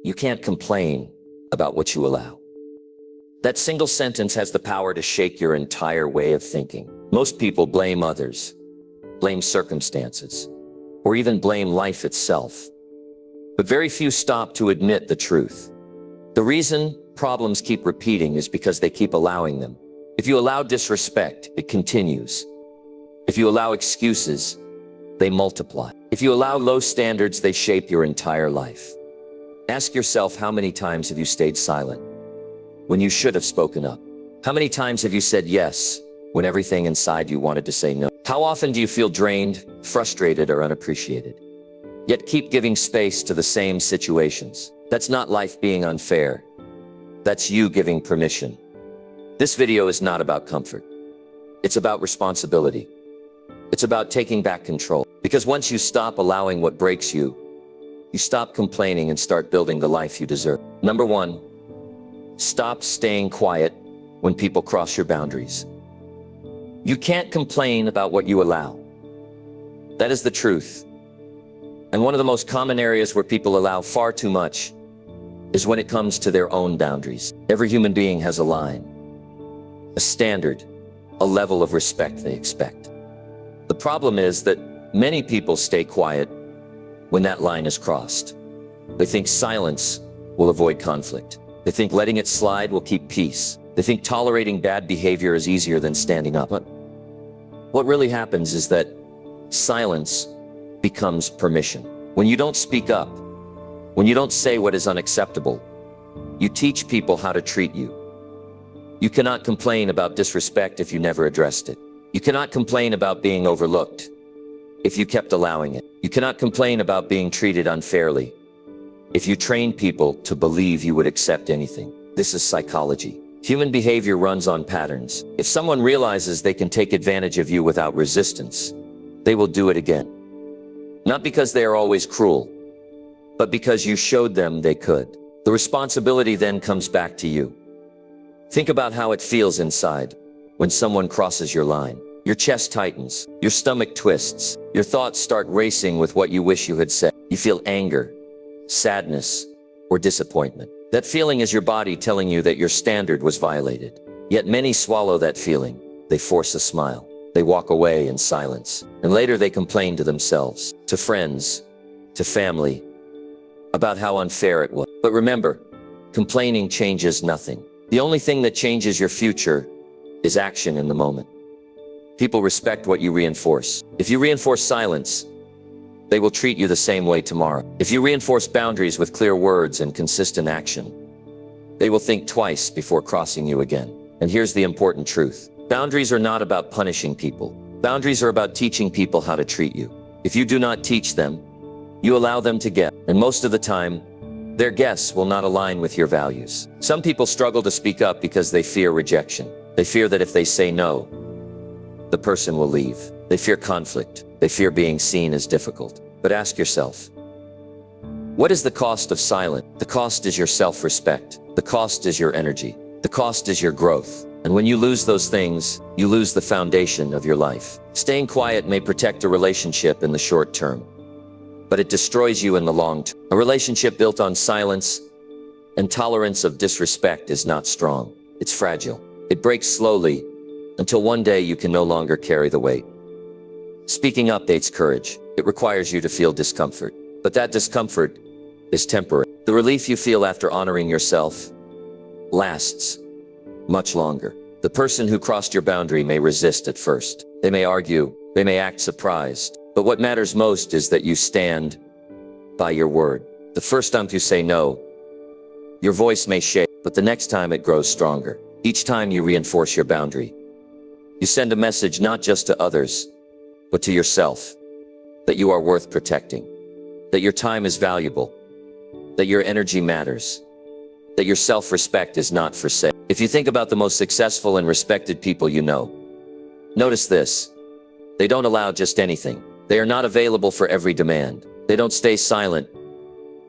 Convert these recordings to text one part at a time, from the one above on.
You can't complain about what you allow. That single sentence has the power to shake your entire way of thinking. Most people blame others, blame circumstances, or even blame life itself. But very few stop to admit the truth. The reason problems keep repeating is because they keep allowing them. If you allow disrespect, it continues. If you allow excuses, they multiply. If you allow low standards, they shape your entire life. Ask yourself, how many times have you stayed silent when you should have spoken up? How many times have you said yes when everything inside you wanted to say no? How often do you feel drained, frustrated, or unappreciated, yet keep giving space to the same situations? That's not life being unfair. That's you giving permission. This video is not about comfort. It's about responsibility. It's about taking back control. Because once you stop allowing what breaks you, you stop complaining and start building the life you deserve. Number 1, stop staying quiet when people cross your boundaries. You can't complain about what you allow. That is the truth. And one of the most common areas where people allow far too much is when it comes to their own boundaries. Every human being has a line, a standard, a level of respect they expect. The problem is that many people stay quiet when that line is crossed. They think silence will avoid conflict. They think letting it slide will keep peace. They think tolerating bad behavior is easier than standing up. But what really happens is that silence becomes permission. When you don't speak up, when you don't say what is unacceptable, you teach people how to treat you. You cannot complain about disrespect if you never addressed it. You cannot complain about being overlooked if you kept allowing it. You cannot complain about being treated unfairly if you train people to believe you would accept anything. This is psychology. Human behavior runs on patterns. If someone realizes they can take advantage of you without resistance, they will do it again. Not because they are always cruel, but because you showed them they could. The responsibility then comes back to you. Think about how it feels inside when someone crosses your line. Your chest tightens, your stomach twists, your thoughts start racing with what you wish you had said. You feel anger, sadness, or disappointment. That feeling is your body telling you that your standard was violated. Yet many swallow that feeling. They force a smile. They walk away in silence. And later they complain to themselves, to friends, to family, about how unfair it was. But remember, complaining changes nothing. The only thing that changes your future is action in the moment. People respect what you reinforce. If you reinforce silence, they will treat you the same way tomorrow. If you reinforce boundaries with clear words and consistent action, they will think twice before crossing you again. And here's the important truth. Boundaries are not about punishing people. Boundaries are about teaching people how to treat you. If you do not teach them, you allow them to guess. And most of the time, their guess will not align with your values. Some people struggle to speak up because they fear rejection. They fear that if they say no, the person will leave. They fear conflict. They fear being seen as difficult. But ask yourself, what is the cost of silence? The cost is your self-respect. The cost is your energy. The cost is your growth. And when you lose those things, you lose the foundation of your life. Staying quiet may protect a relationship in the short term, but it destroys you in the long term. A relationship built on silence and tolerance of disrespect is not strong. It's fragile. It breaks slowly until one day you can no longer carry the weight. Speaking up takes courage. It requires you to feel discomfort, but that discomfort is temporary. The relief you feel after honoring yourself lasts much longer. The person who crossed your boundary may resist at first. They may argue, they may act surprised, but what matters most is that you stand by your word. The first time you say no, your voice may shake, but the next time it grows stronger. Each time you reinforce your boundary, you send a message not just to others, but to yourself, that you are worth protecting, that your time is valuable, that your energy matters, that your self-respect is not for sale. If you think about the most successful and respected people you know, notice this. They don't allow just anything. They are not available for every demand. They don't stay silent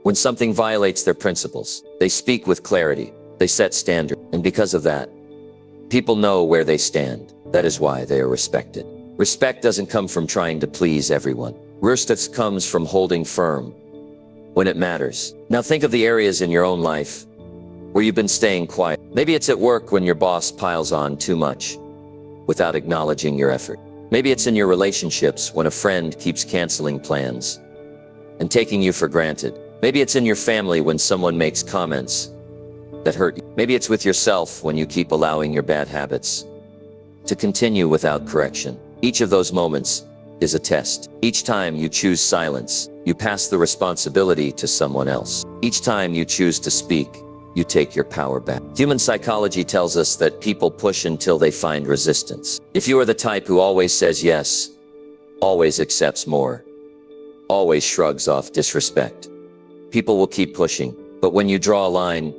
when something violates their principles. They speak with clarity. They set standards. And because of that, people know where they stand. That is why they are respected. Respect doesn't come from trying to please everyone. Respect comes from holding firm when it matters. Now think of the areas in your own life where you've been staying quiet. Maybe it's at work when your boss piles on too much without acknowledging your effort. Maybe it's in your relationships when a friend keeps canceling plans and taking you for granted. Maybe it's in your family when someone makes comments that hurt you. Maybe it's with yourself when you keep allowing your bad habits to continue without correction. Each of those moments is a test. Each time you choose silence, you pass the responsibility to someone else. Each time you choose to speak, you take your power back. Human psychology tells us that people push until they find resistance. If you are the type who always says yes, always accepts more, always shrugs off disrespect, people will keep pushing. But when you draw a line,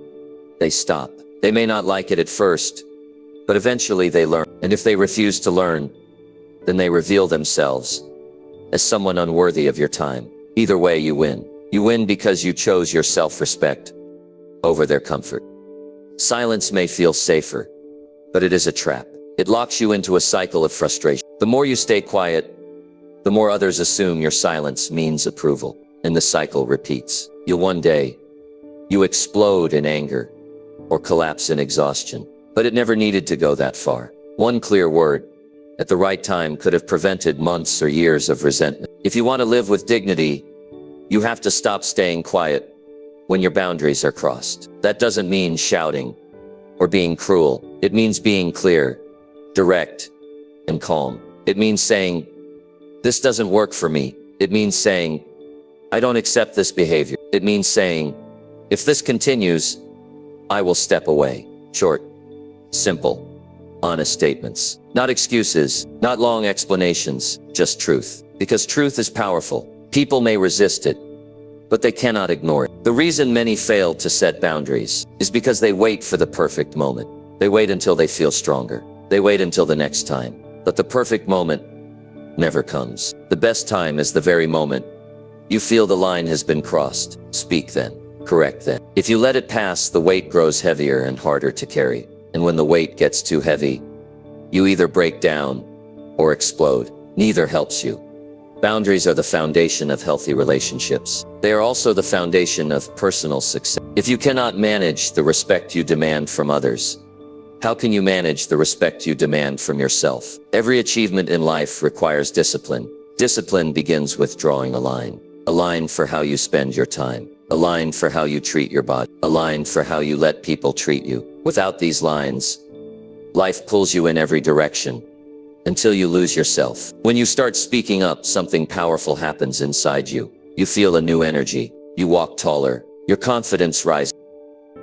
they stop. They may not like it at first, but eventually they learn. And if they refuse to learn, then they reveal themselves as someone unworthy of your time. Either way, you win. You win because you chose your self-respect over their comfort. Silence may feel safer, but it is a trap. It locks you into a cycle of frustration. The more you stay quiet, the more others assume your silence means approval, and the cycle repeats. One day, you explode in anger or collapse in exhaustion, but it never needed to go that far. One clear word at the right time could have prevented months or years of resentment. If you want to live with dignity, you have to stop staying quiet when your boundaries are crossed. That doesn't mean shouting or being cruel. It means being clear, direct, and calm. It means saying, "This doesn't work for me." It means saying, "I don't accept this behavior." It means saying, "If this continues, I will step away." Short, simple, honest statements. Not excuses, not long explanations, just truth. Because truth is powerful. People may resist it, but they cannot ignore it. The reason many fail to set boundaries is because they wait for the perfect moment. They wait until they feel stronger. They wait until the next time. But the perfect moment never comes. The best time is the very moment you feel the line has been crossed. Speak then. Correct then. If you let it pass, the weight grows heavier and harder to carry. And when the weight gets too heavy, you either break down or explode. Neither helps you. Boundaries are the foundation of healthy relationships. They are also the foundation of personal success. If you cannot manage the respect you demand from others, how can you manage the respect you demand from yourself? Every achievement in life requires discipline. Discipline begins with drawing a line. A line for how you spend your time. A line for how you treat your body. A line for how you let people treat you. Without these lines, life pulls you in every direction until you lose yourself. When you start speaking up, something powerful happens inside you. You feel a new energy. You walk taller. Your confidence rises.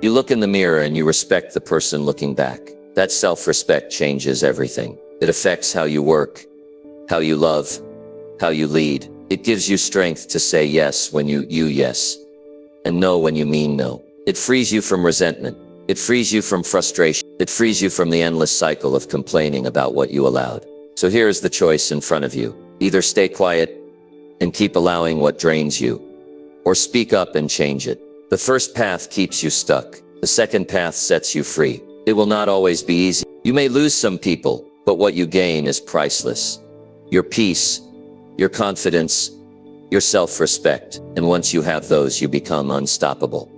You look in the mirror and you respect the person looking back. That self-respect changes everything. It affects how you work, how you love, how you lead. It gives you strength to say yes when you yes, and no when you mean no. It frees you from resentment. It frees you from frustration. It frees you from the endless cycle of complaining about what you allowed. So here is the choice in front of you. Either stay quiet and keep allowing what drains you, or speak up and change it. The first path keeps you stuck. The second path sets you free. It will not always be easy. You may lose some people, but what you gain is priceless. Your peace, your confidence, your self-respect. And once you have those, you become unstoppable.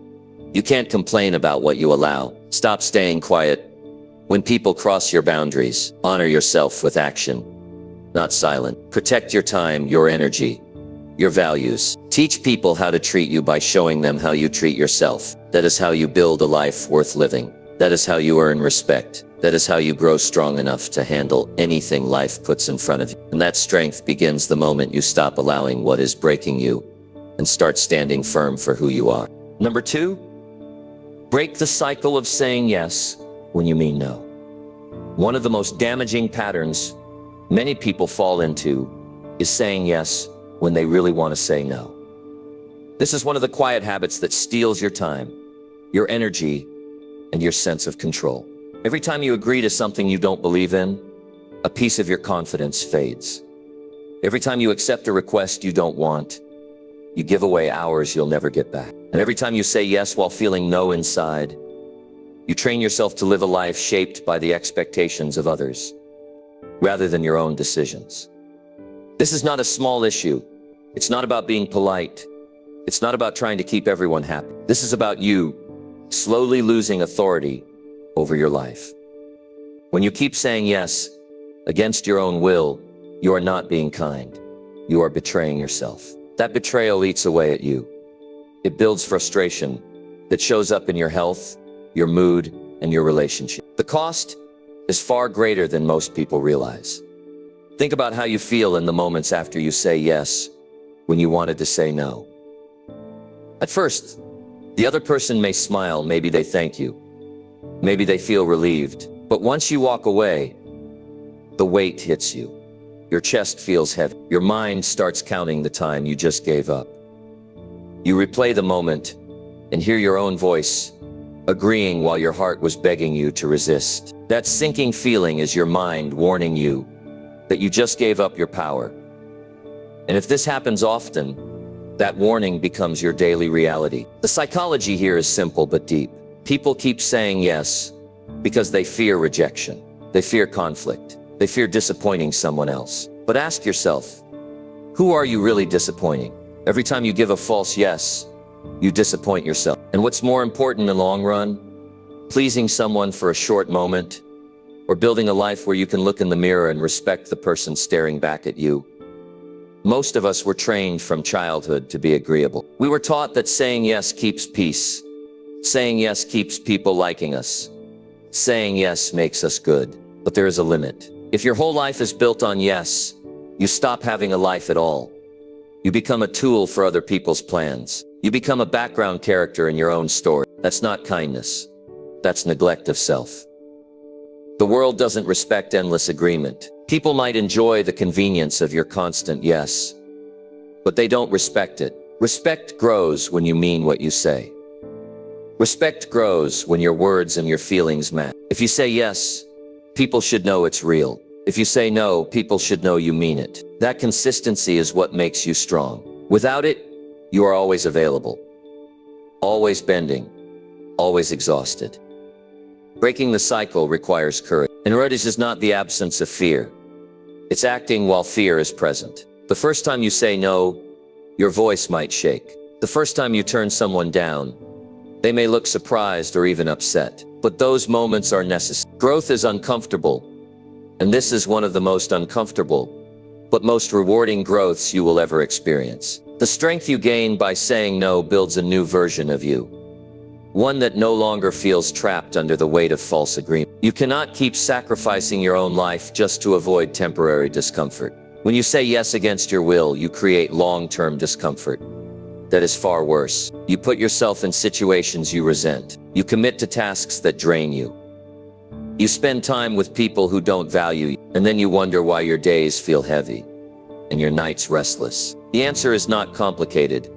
You can't complain about what you allow. Stop staying quiet. When people cross your boundaries, honor yourself with action, not silent. Protect your time, your energy, your values. Teach people how to treat you by showing them how you treat yourself. That is how you build a life worth living. That is how you earn respect. That is how you grow strong enough to handle anything life puts in front of you. And that strength begins the moment you stop allowing what is breaking you and start standing firm for who you are. Number 2, break the cycle of saying yes when you mean no. One of the most damaging patterns many people fall into is saying yes when they really want to say no. This is one of the quiet habits that steals your time, your energy, and your sense of control. Every time you agree to something you don't believe in, a piece of your confidence fades. Every time you accept a request you don't want, you give away hours you'll never get back. And every time you say yes while feeling no inside, you train yourself to live a life shaped by the expectations of others, rather than your own decisions. This is not a small issue. It's not about being polite. It's not about trying to keep everyone happy. This is about you slowly losing authority over your life. When you keep saying yes against your own will, you are not being kind. You are betraying yourself. That betrayal eats away at you. It builds frustration that shows up in your health, your mood, and your relationship. The cost is far greater than most people realize. Think about how you feel in the moments after you say yes when you wanted to say no. At first, the other person may smile, maybe they thank you, maybe they feel relieved. But once you walk away, the weight hits you. Your chest feels heavy. Your mind starts counting the time you just gave up. You replay the moment and hear your own voice agreeing while your heart was begging you to resist. That sinking feeling is your mind warning you that you just gave up your power. And if this happens often, that warning becomes your daily reality. The psychology here is simple but deep. People keep saying yes because they fear rejection. They fear conflict. They fear disappointing someone else. But ask yourself, who are you really disappointing? Every time you give a false yes, you disappoint yourself. And what's more important in the long run? Pleasing someone for a short moment, or building a life where you can look in the mirror and respect the person staring back at you? Most of us were trained from childhood to be agreeable. We were taught that saying yes keeps peace. Saying yes keeps people liking us. Saying yes makes us good. But there is a limit. If your whole life is built on yes, you stop having a life at all. You become a tool for other people's plans. You become a background character in your own story. That's not kindness. That's neglect of self. The world doesn't respect endless agreement. People might enjoy the convenience of your constant yes, but they don't respect it. Respect grows when you mean what you say. Respect grows when your words and your feelings match. If you say yes, people should know it's real. If you say no, people should know you mean it. That consistency is what makes you strong. Without it, you are always available, always bending, always exhausted. Breaking the cycle requires courage. And courage is not the absence of fear. It's acting while fear is present. The first time you say no, your voice might shake. The first time you turn someone down, they may look surprised or even upset. But those moments are necessary. Growth is uncomfortable, and this is one of the most uncomfortable, but most rewarding growths you will ever experience. The strength you gain by saying no builds a new version of you. One that no longer feels trapped under the weight of false agreement. You cannot keep sacrificing your own life just to avoid temporary discomfort. When you say yes against your will, you create long-term discomfort. That is far worse. You put yourself in situations you resent. You commit to tasks that drain you. You spend time with people who don't value you, and then you wonder why your days feel heavy and your nights restless. The answer is not complicated.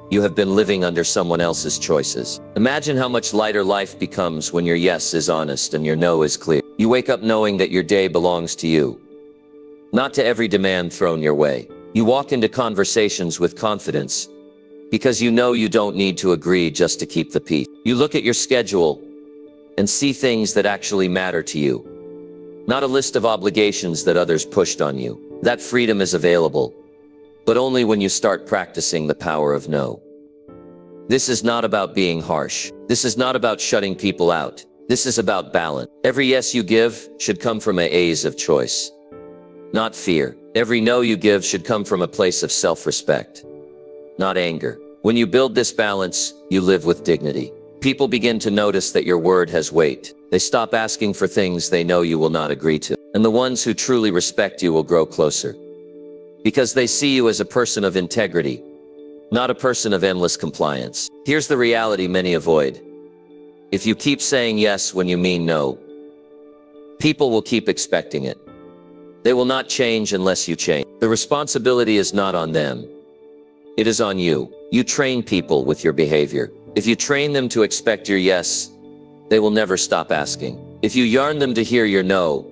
You have been living under someone else's choices. Imagine how much lighter life becomes when your yes is honest and your no is clear. You wake up knowing that your day belongs to you, not to every demand thrown your way. You walk into conversations with confidence because you know you don't need to agree just to keep the peace. You look at your schedule and see things that actually matter to you, not a list of obligations that others pushed on you. That freedom is available, but only when you start practicing the power of no. This is not about being harsh. This is not about shutting people out. This is about balance. Every yes you give should come from an ace of choice, not fear. Every no you give should come from a place of self-respect, not anger. When you build this balance, you live with dignity. People begin to notice that your word has weight. They stop asking for things they know you will not agree to. And the ones who truly respect you will grow closer, because they see you as a person of integrity, not a person of endless compliance. Here's the reality many avoid. If you keep saying yes when you mean no, people will keep expecting it. They will not change unless you change. The responsibility is not on them. It is on you. You train people with your behavior. If you train them to expect your yes, they will never stop asking. If you yarn them to hear your no,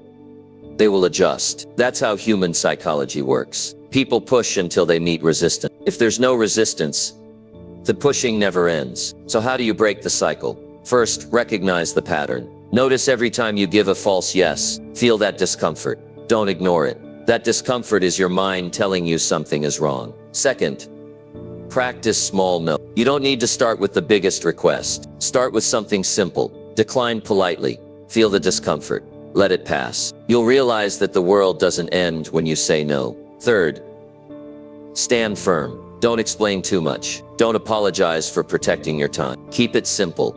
they will adjust. That's how human psychology works. People push until they meet resistance. If there's no resistance, the pushing never ends. So how do you break the cycle? First, recognize the pattern. Notice every time you give a false yes, feel that discomfort. Don't ignore it. That discomfort is your mind telling you something is wrong. Second, Practice small no. You don't need to start with the biggest request. Start with something simple. Decline politely. Feel the discomfort. Let it pass. You'll realize that the world doesn't end when you say no. Third, stand firm. Don't explain too much. Don't apologize for protecting your time. Keep it simple.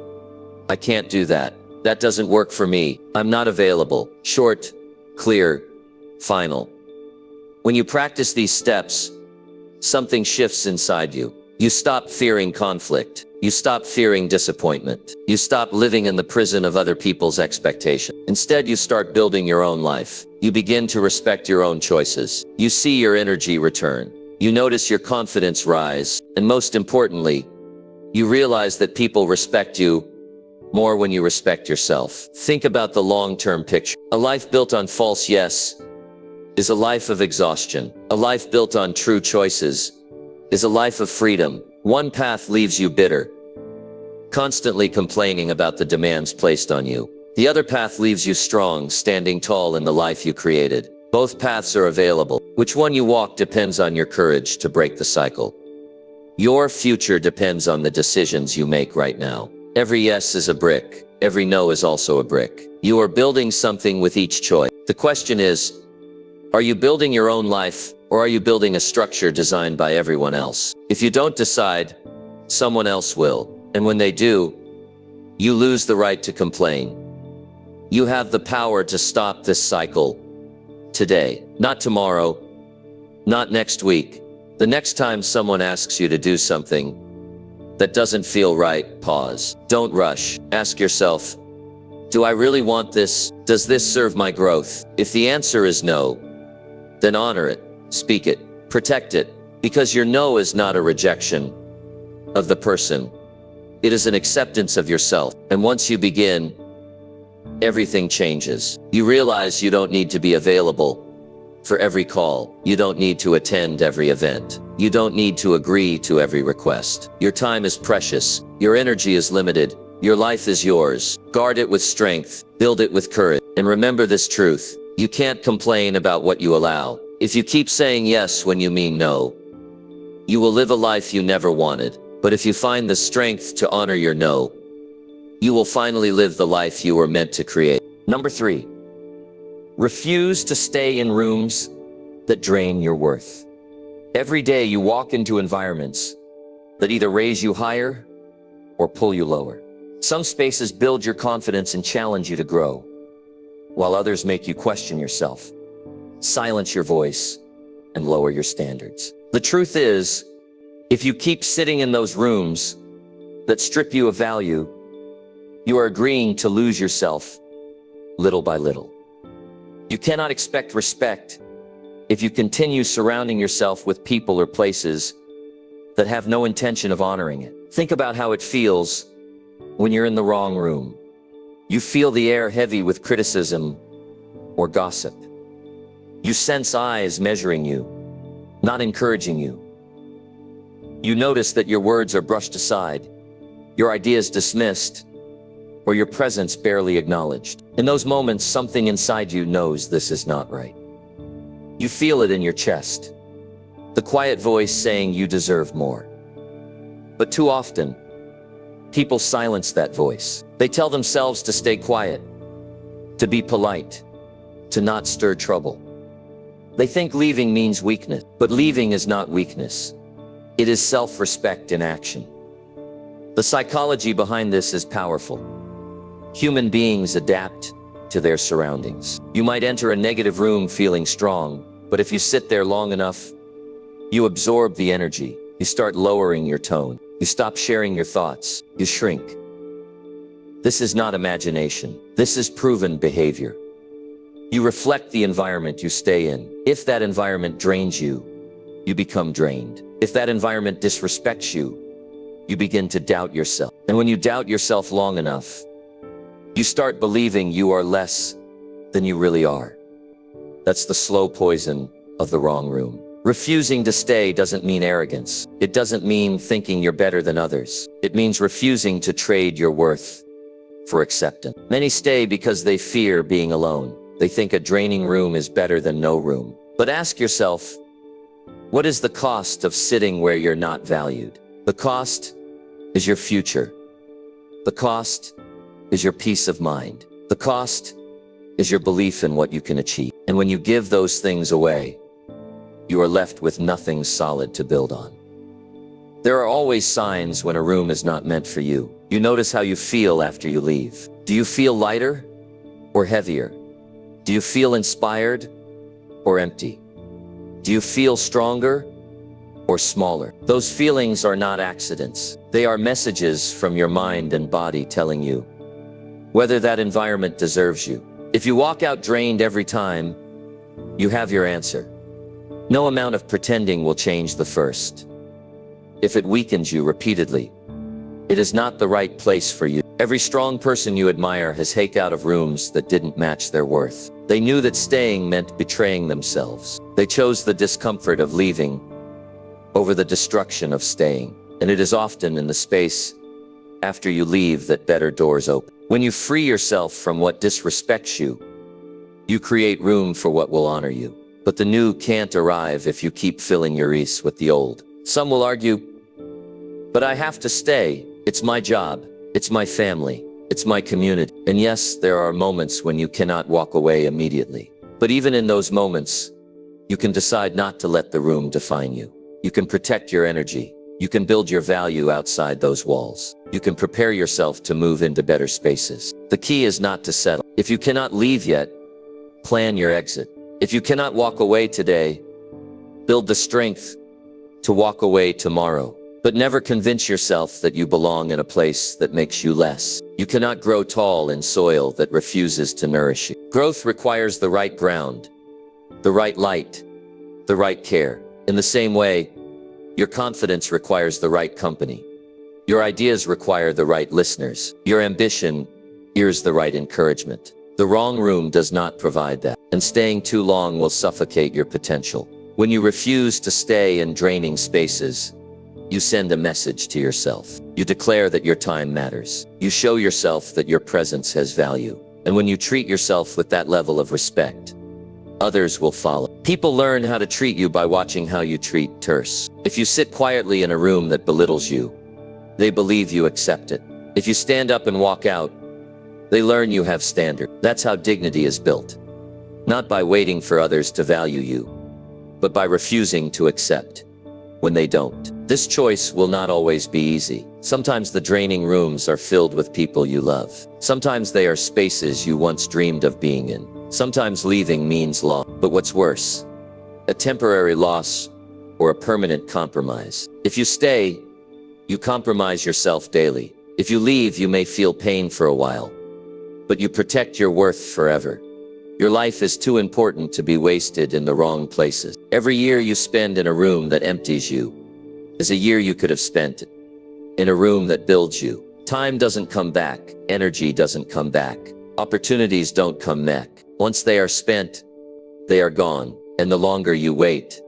I can't do that. That doesn't work for me. I'm not available. Short, clear, final. When you practice these steps, something shifts inside you. You stop fearing conflict. You stop fearing disappointment. You stop living in the prison of other people's expectations. Instead, you start building your own life. You begin to respect your own choices. You see your energy return. You notice your confidence rise. And most importantly, you realize that people respect you more when you respect yourself. Think about the long-term picture. A life built on false yes is a life of exhaustion. A life built on true choices is a life of freedom. One path leaves you bitter, constantly complaining about the demands placed on you. The other path leaves you strong, standing tall in the life you created. Both paths are available. Which one you walk depends on your courage to break the cycle. Your future depends on the decisions you make right now. Every yes is a brick. Every no is also a brick. You are building something with each choice. The question is, are you building your own life, or are you building a structure designed by everyone else? If you don't decide, someone else will. And when they do, you lose the right to complain. You have the power to stop this cycle today, not tomorrow, not next week. The next time someone asks you to do something that doesn't feel right, pause. Don't rush. Ask yourself, do I really want this? Does this serve my growth? If the answer is no, then honor it, speak it, protect it, because your no is not a rejection of the person. It is an acceptance of yourself. And once you begin, everything changes. You realize you don't need to be available for every call. You don't need to attend every event. You don't need to agree to every request. Your time is precious. Your energy is limited. Your life is yours. Guard it with strength. Build it with courage. And remember this truth. You can't complain about what you allow. If you keep saying yes when you mean no, you will live a life you never wanted. But if you find the strength to honor your no, you will finally live the life you were meant to create. Number 3, refuse to stay in rooms that drain your worth. Every day you walk into environments that either raise you higher or pull you lower. Some spaces build your confidence and challenge you to grow, while others make you question yourself, silence your voice, and lower your standards. The truth is, if you keep sitting in those rooms that strip you of value, you are agreeing to lose yourself little by little. You cannot expect respect if you continue surrounding yourself with people or places that have no intention of honoring it. Think about how it feels when you're in the wrong room. You feel the air heavy with criticism or gossip. You sense eyes measuring you, not encouraging you. You notice that your words are brushed aside, your ideas dismissed, or your presence barely acknowledged. In those moments, something inside you knows this is not right. You feel it in your chest, the quiet voice saying you deserve more. But too often, people silence that voice. They tell themselves to stay quiet, to be polite, to not stir trouble. They think leaving means weakness, but leaving is not weakness. It is self-respect in action. The psychology behind this is powerful. Human beings adapt to their surroundings. You might enter a negative room feeling strong, but if you sit there long enough, you absorb the energy. You start lowering your tone. You stop sharing your thoughts. You shrink. This is not imagination. This is proven behavior. You reflect the environment you stay in. If that environment drains you, you become drained. If that environment disrespects you, you begin to doubt yourself. And when you doubt yourself long enough, you start believing you are less than you really are. That's the slow poison of the wrong room. Refusing to stay doesn't mean arrogance. It doesn't mean thinking you're better than others. It means refusing to trade your worth for acceptance. Many stay because they fear being alone. They think a draining room is better than no room. But ask yourself, What is the cost of sitting where you're not valued? The cost is your future. The cost is your peace of mind. The cost is your belief in what you can achieve. And when you give those things away, you are left with nothing solid to build on. There are always signs when a room is not meant for you. You notice how you feel after you leave. Do you feel lighter or heavier? Do you feel inspired or empty? Do you feel stronger or smaller? Those feelings are not accidents. They are messages from your mind and body telling you whether that environment deserves you. If you walk out drained every time, you have your answer. No amount of pretending will change the first. If it weakens you repeatedly, it is not the right place for you. Every strong person you admire has haked out of rooms that didn't match their worth. They knew that staying meant betraying themselves. They chose the discomfort of leaving over the destruction of staying. And it is often in the space after you leave that better doors open. When you free yourself from what disrespects you, you create room for what will honor you. But the new can't arrive if you keep filling your ease with the old. Some will argue, but I have to stay. It's my job. It's my family. It's my community. And yes, there are moments when you cannot walk away immediately. But even in those moments, you can decide not to let the room define you. You can protect your energy. You can build your value outside those walls. You can prepare yourself to move into better spaces. The key is not to settle. If you cannot leave yet, plan your exit. If you cannot walk away today, build the strength to walk away tomorrow. But never convince yourself that you belong in a place that makes you less. You cannot grow tall in soil that refuses to nourish you. Growth requires the right ground, the right light, the right care. In the same way, your confidence requires the right company. Your ideas require the right listeners. Your ambition ears the right encouragement. The wrong room does not provide that, and staying too long will suffocate your potential. When you refuse to stay in draining spaces, you send a message to yourself. You declare that your time matters. You show yourself that your presence has value. And when you treat yourself with that level of respect, others will follow. People learn how to treat you by watching how you treat terse. If you sit quietly in a room that belittles you, they believe you accept it. If you stand up and walk out, they learn you have standard. That's how dignity is built. Not by waiting for others to value you, but by refusing to accept when they don't. This choice will not always be easy. Sometimes the draining rooms are filled with people you love. Sometimes they are spaces you once dreamed of being in. Sometimes leaving means loss. But what's worse, a temporary loss or a permanent compromise. If you stay, you compromise yourself daily. If you leave, you may feel pain for a while, but you protect your worth forever. Your life is too important to be wasted in the wrong places. Every year you spend in a room that empties you is a year you could have spent in a room that builds you. Time doesn't come back. Energy doesn't come back. Opportunities don't come back. Once they are spent, they are gone. And the longer you wait,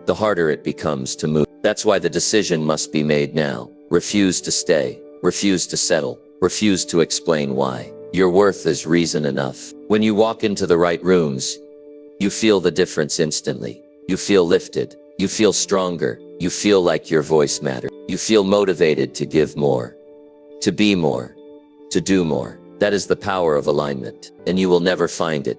the harder it becomes to move. That's why the decision must be made now. Refuse to stay. Refuse to settle. Refuse to explain why. Your worth is reason enough. When you walk into the right rooms, you feel the difference instantly. You feel lifted. You feel stronger. You feel like your voice matters. You feel motivated to give more, to be more, to do more. That is the power of alignment, and you will never find it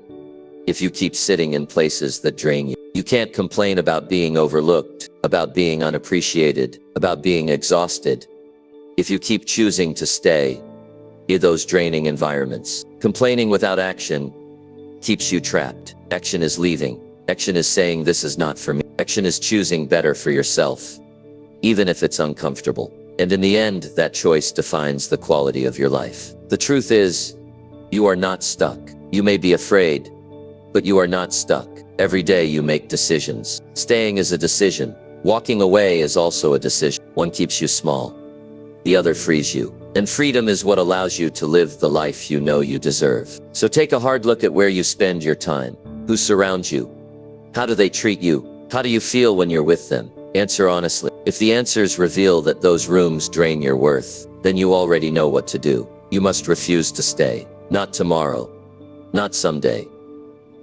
if you keep sitting in places that drain you. You can't complain about being overlooked, about being unappreciated, about being exhausted, if you keep choosing to stay in those draining environments. Complaining without action keeps you trapped. Action is leaving. Action is saying, this is not for me. Action is choosing better for yourself, even if it's uncomfortable. And in the end, that choice defines the quality of your life. The truth is, you are not stuck. You may be afraid, but you are not stuck. Every day you make decisions. Staying is a decision. Walking away is also a decision. One keeps you small, the other frees you. And freedom is what allows you to live the life you know you deserve. So take a hard look at where you spend your time. Who surrounds you? How do they treat you? How do you feel when you're with them? Answer honestly. If the answers reveal that those rooms drain your worth, then you already know what to do. You must refuse to stay. Not tomorrow. Not someday.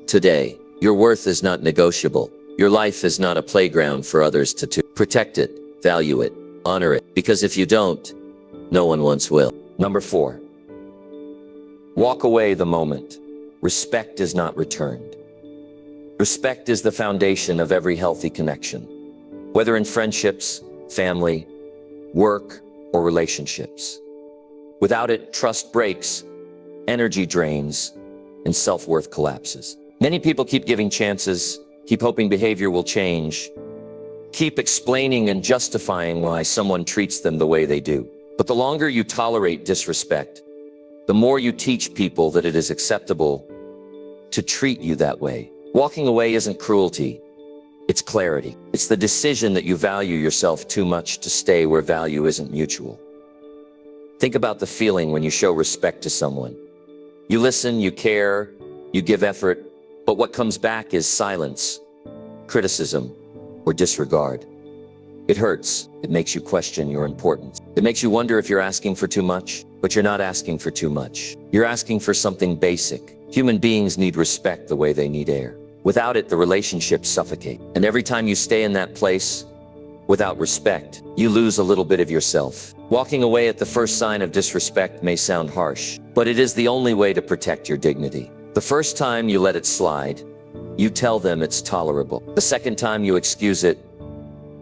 Today. Your worth is not negotiable. Your life is not a playground for others to protect it, value it, honor it, because if you don't, no one once will. Number 4. Walk away the moment respect is not returned. Respect is the foundation of every healthy connection, whether in friendships, family, work, or relationships. Without it, trust breaks, energy drains, and self-worth collapses. Many people keep giving chances, keep hoping behavior will change, keep explaining and justifying why someone treats them the way they do. But the longer you tolerate disrespect, the more you teach people that it is acceptable to treat you that way. Walking away isn't cruelty, it's clarity. It's the decision that you value yourself too much to stay where value isn't mutual. Think about the feeling when you show respect to someone. You listen, you care, you give effort, but what comes back is silence, criticism, or disregard. It hurts. It makes you question your importance. It makes you wonder if you're asking for too much, but you're not asking for too much. You're asking for something basic. Human beings need respect the way they need air. Without it, the relationships suffocate. And every time you stay in that place, without respect, you lose a little bit of yourself. Walking away at the first sign of disrespect may sound harsh, but it is the only way to protect your dignity. The first time you let it slide, you tell them it's tolerable. The second time you excuse it,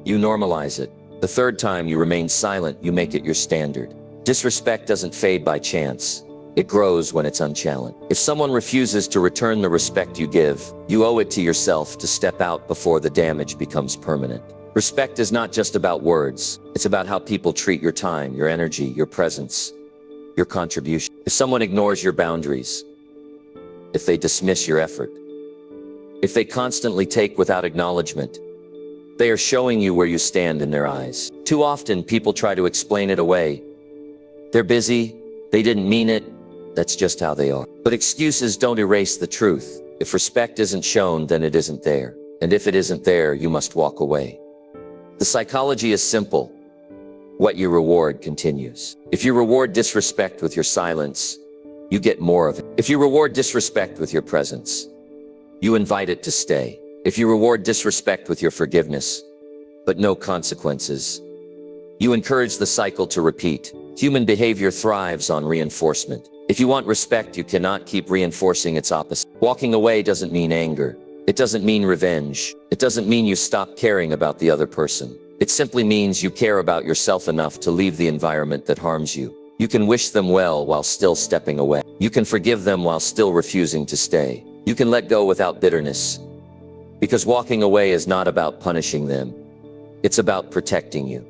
you normalize it. The third time you remain silent, you make it your standard. Disrespect doesn't fade by chance. It grows when it's unchallenged. If someone refuses to return the respect you give, you owe it to yourself to step out before the damage becomes permanent. Respect is not just about words. It's about how people treat your time, your energy, your presence, your contribution. If someone ignores your boundaries, if they dismiss your effort, if they constantly take without acknowledgement, they are showing you where you stand in their eyes. Too often, people try to explain it away. They're busy, they didn't mean it, that's just how they are. But excuses don't erase the truth. If respect isn't shown, then it isn't there. And if it isn't there, you must walk away. The psychology is simple. What you reward continues. If you reward disrespect with your silence, you get more of it. If you reward disrespect with your presence, you invite it to stay. If you reward disrespect with your forgiveness, but no consequences, you encourage the cycle to repeat. Human behavior thrives on reinforcement. If you want respect, you cannot keep reinforcing its opposite. Walking away doesn't mean anger. It doesn't mean revenge. It doesn't mean you stop caring about the other person. It simply means you care about yourself enough to leave the environment that harms you. You can wish them well while still stepping away. You can forgive them while still refusing to stay. You can let go without bitterness. Because walking away is not about punishing them. It's about protecting you.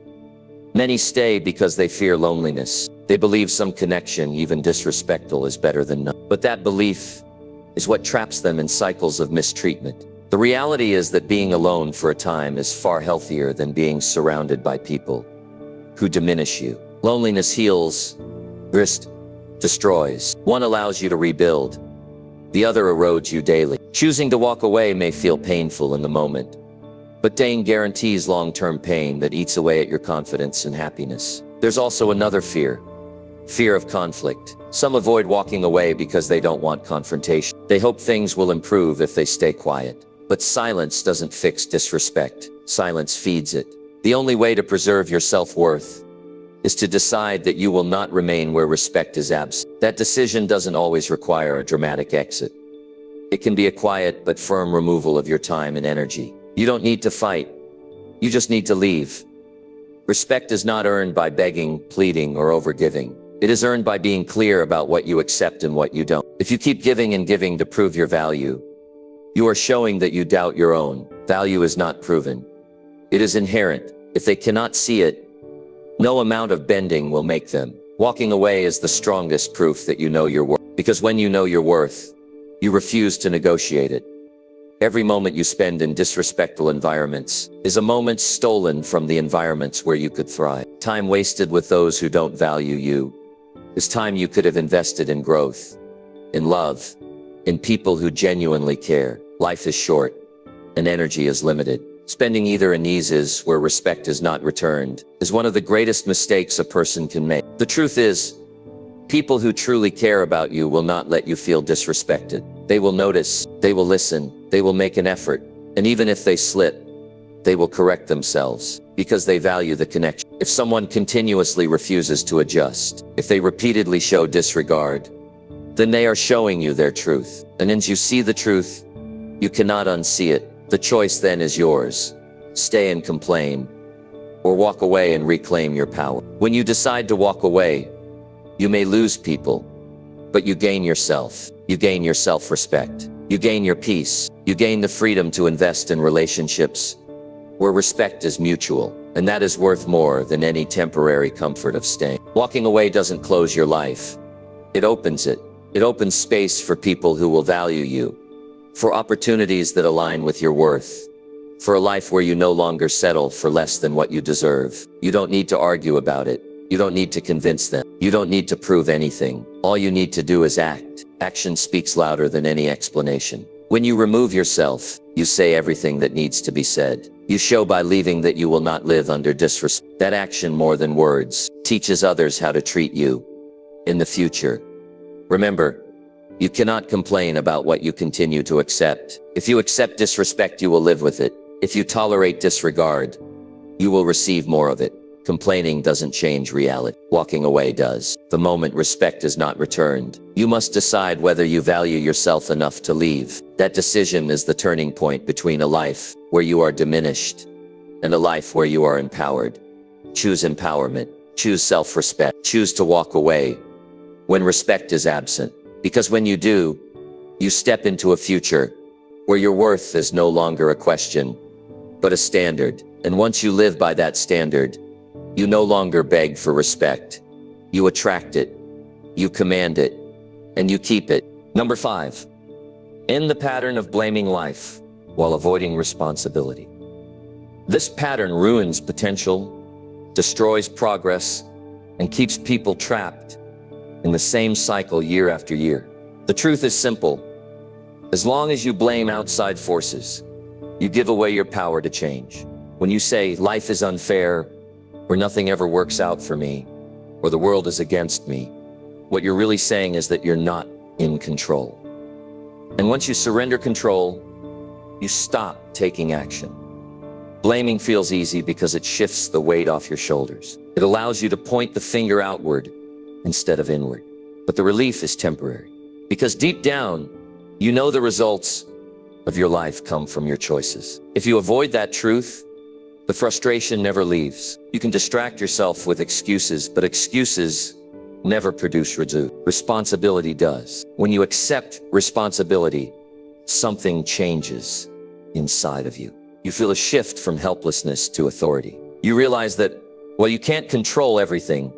Many stay because they fear loneliness. They believe some connection, even disrespectful, is better than none. But that belief is what traps them in cycles of mistreatment. The reality is that being alone for a time is far healthier than being surrounded by people who diminish you. Loneliness heals, rest destroys. One allows you to rebuild, the other erodes you daily. Choosing to walk away may feel painful in the moment, but staying guarantees long-term pain that eats away at your confidence and happiness. There's also another fear of conflict. Some avoid walking away because they don't want confrontation. They hope things will improve if they stay quiet. But silence doesn't fix disrespect. Silence feeds it. The only way to preserve your self-worth is to decide that you will not remain where respect is absent. That decision doesn't always require a dramatic exit. It can be a quiet but firm removal of your time and energy. You don't need to fight. You just need to leave. Respect is not earned by begging, pleading, or overgiving. It is earned by being clear about what you accept and what you don't. If you keep giving and giving to prove your value, you are showing that you doubt your own. Value is not proven. It is inherent. If they cannot see it, no amount of bending will make them. Walking away is the strongest proof that you know your worth. Because when you know your worth, you refuse to negotiate it. Every moment you spend in disrespectful environments is a moment stolen from the environments where you could thrive. Time wasted with those who don't value you is time you could have invested in growth, in love, in people who genuinely care. Life is short, and energy is limited. Spending either in eases where respect is not returned is one of the greatest mistakes a person can make. The truth is, people who truly care about you will not let you feel disrespected. They will notice, they will listen, they will make an effort, And even if they slip, they will correct themselves because they value the connection. If someone continuously refuses to adjust, if they repeatedly show disregard, then they are showing you their truth. And as you see the truth, you cannot unsee it. The choice then is yours. Stay and complain, or walk away and reclaim your power. When you decide to walk away, you may lose people, but you gain yourself. You gain your self-respect. You gain your peace. You gain the freedom to invest in relationships where respect is mutual, and that is worth more than any temporary comfort of staying. Walking away doesn't close your life. It opens it. It opens space for people who will value you, for opportunities that align with your worth, for a life where you no longer settle for less than what you deserve. You don't need to argue about it. You don't need to convince them. You don't need to prove anything. All you need to do is act. Action speaks louder than any explanation. When you remove yourself, you say everything that needs to be said. You show by leaving that you will not live under disrespect. That action, more than words, teaches others how to treat you in the future. Remember, you cannot complain about what you continue to accept. If you accept disrespect, you will live with it. If you tolerate disregard, you will receive more of it. Complaining doesn't change reality. Walking away does. The moment respect is not returned, you must decide whether you value yourself enough to leave. That decision is the turning point between a life where you are diminished and a life where you are empowered. Choose empowerment. Choose self-respect. Choose to walk away when respect is absent. Because when you do, you step into a future where your worth is no longer a question, but a standard. And once you live by that standard, you no longer beg for respect. You attract it, you command it, and you keep it. Number 5, end the pattern of blaming life while avoiding responsibility. This pattern ruins potential, destroys progress, and keeps people trapped in the same cycle year after year. The truth is simple. As long as you blame outside forces, you give away your power to change. When you say, life is unfair, or nothing ever works out for me, or the world is against me, what you're really saying is that you're not in control. And once you surrender control, you stop taking action. Blaming feels easy because it shifts the weight off your shoulders. It allows you to point the finger outward instead of inward. But the relief is temporary, because deep down, you know the results of your life come from your choices. If you avoid that truth, the frustration never leaves. You can distract yourself with excuses, but excuses never produce result. Responsibility does. When you accept responsibility, something changes inside of you. You feel a shift from helplessness to authority. You realize that while you can't control everything,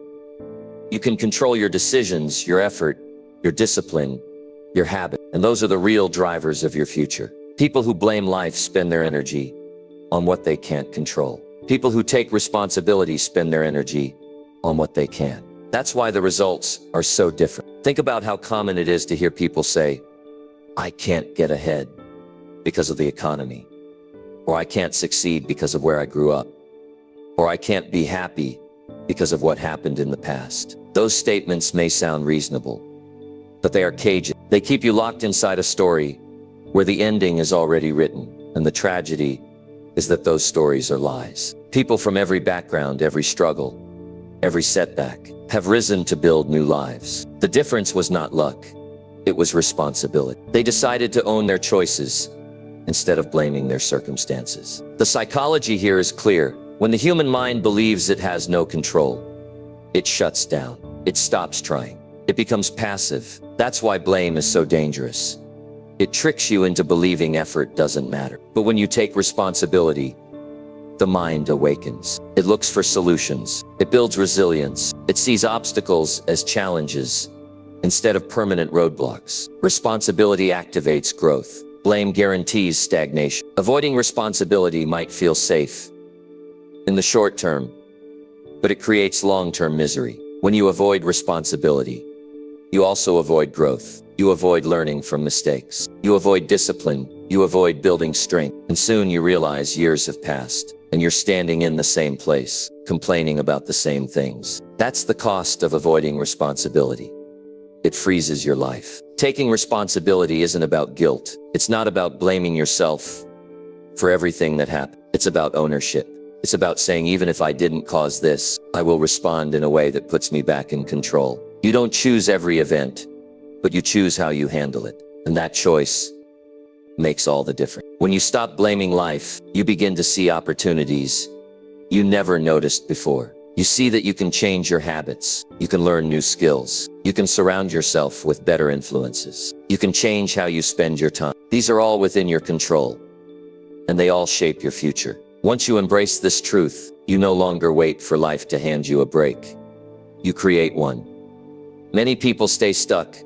you can control your decisions, your effort, your discipline, your habit. And those are the real drivers of your future. People who blame life spend their energy on what they can't control. People who take responsibility spend their energy on what they can. That's why the results are so different. Think about how common it is to hear people say, I can't get ahead because of the economy, or I can't succeed because of where I grew up, or I can't be happy because of what happened in the past. Those statements may sound reasonable, but they are cages. They keep you locked inside a story where the ending is already written, and the tragedy is that those stories are lies. People from every background, every struggle, every setback have risen to build new lives. The difference was not luck, it was responsibility. They decided to own their choices instead of blaming their circumstances. The psychology here is clear. When the human mind believes it has no control, it shuts down. It stops trying. It becomes passive. That's why blame is so dangerous. It tricks you into believing effort doesn't matter. But when you take responsibility, the mind awakens. It looks for solutions. It builds resilience. It sees obstacles as challenges instead of permanent roadblocks. Responsibility activates growth. Blame guarantees stagnation. Avoiding responsibility might feel safe in the short term, but it creates long-term misery. When you avoid responsibility, you also avoid growth. You avoid learning from mistakes. You avoid discipline. You avoid building strength. And soon you realize years have passed, and you're standing in the same place, complaining about the same things. That's the cost of avoiding responsibility. It freezes your life. Taking responsibility isn't about guilt. It's not about blaming yourself for everything that happened. It's about ownership. It's about saying, even if I didn't cause this, I will respond in a way that puts me back in control. You don't choose every event, but you choose how you handle it. And that choice makes all the difference. When you stop blaming life, you begin to see opportunities you never noticed before. You see that you can change your habits. You can learn new skills. You can surround yourself with better influences. You can change how you spend your time. These are all within your control, and they all shape your future. Once you embrace this truth, you no longer wait for life to hand you a break. You create one. Many people stay stuck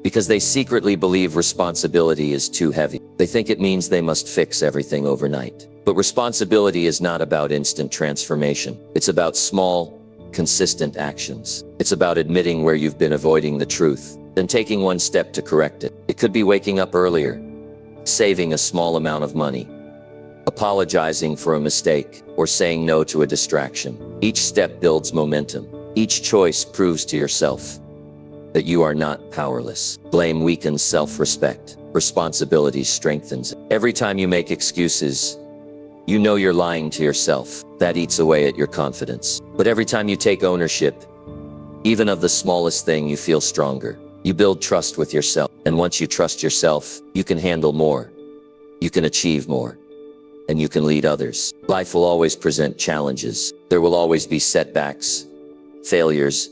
because they secretly believe responsibility is too heavy. They think it means they must fix everything overnight. But responsibility is not about instant transformation. It's about small, consistent actions. It's about admitting where you've been avoiding the truth, then taking one step to correct it. It could be waking up earlier, saving a small amount of money, apologizing for a mistake, or saying no to a distraction. Each step builds momentum. Each choice proves to yourself that you are not powerless. Blame weakens self-respect. Responsibility strengthens it. Every time you make excuses, you know you're lying to yourself. That eats away at your confidence. But every time you take ownership, even of the smallest thing, you feel stronger. You build trust with yourself. And once you trust yourself, you can handle more. You can achieve more. And you can lead others. Life will always present challenges. There will always be setbacks, failures,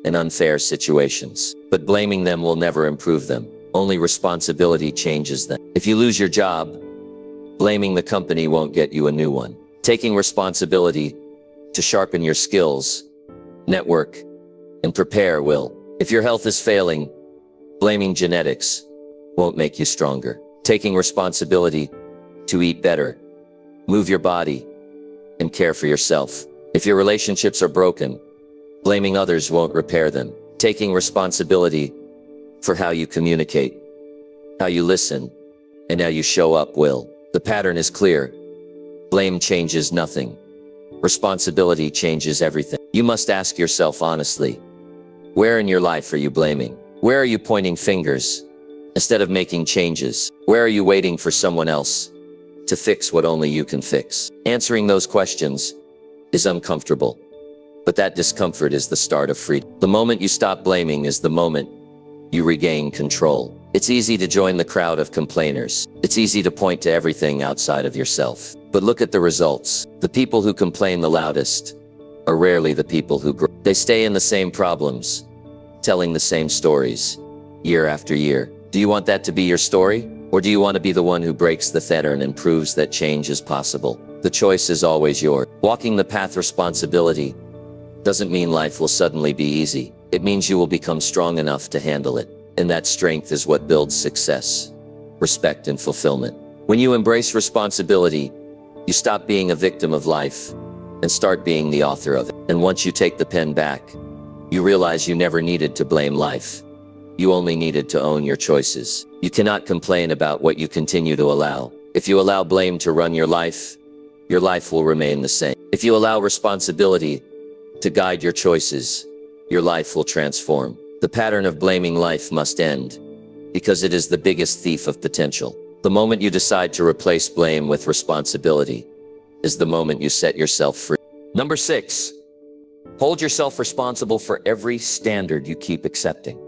and unfair situations. But blaming them will never improve them. Only responsibility changes them. If you lose your job, blaming the company won't get you a new one. Taking responsibility to sharpen your skills, network, and prepare will. If your health is failing, blaming genetics won't make you stronger. Taking responsibility to eat better, move your body, and care for yourself. If your relationships are broken, blaming others won't repair them. Taking responsibility for how you communicate, how you listen, and how you show up will. The pattern is clear. Blame changes nothing. Responsibility changes everything. You must ask yourself honestly, where in your life are you blaming? Where are you pointing fingers instead of making changes? Where are you waiting for someone else to fix what only you can fix? Answering those questions is uncomfortable, but that discomfort is the start of freedom. The moment you stop blaming is the moment you regain control. It's easy to join the crowd of complainers. It's easy to point to everything outside of yourself. But look at the results. The people who complain the loudest are rarely the people who grow. They stay in the same problems, telling the same stories, year after year. Do you want that to be your story? Or do you want to be the one who breaks the pattern and proves that change is possible? The choice is always yours. Walking the path of responsibility doesn't mean life will suddenly be easy. It means you will become strong enough to handle it. And that strength is what builds success, respect, and fulfillment. When you embrace responsibility, you stop being a victim of life and start being the author of it. And once you take the pen back, you realize you never needed to blame life. You only needed to own your choices. You cannot complain about what you continue to allow. If you allow blame to run your life will remain the same. If you allow responsibility to guide your choices, your life will transform. The pattern of blaming life must end, because it is the biggest thief of potential. The moment you decide to replace blame with responsibility is the moment you set yourself free. Number 6, hold yourself responsible for every standard you keep accepting.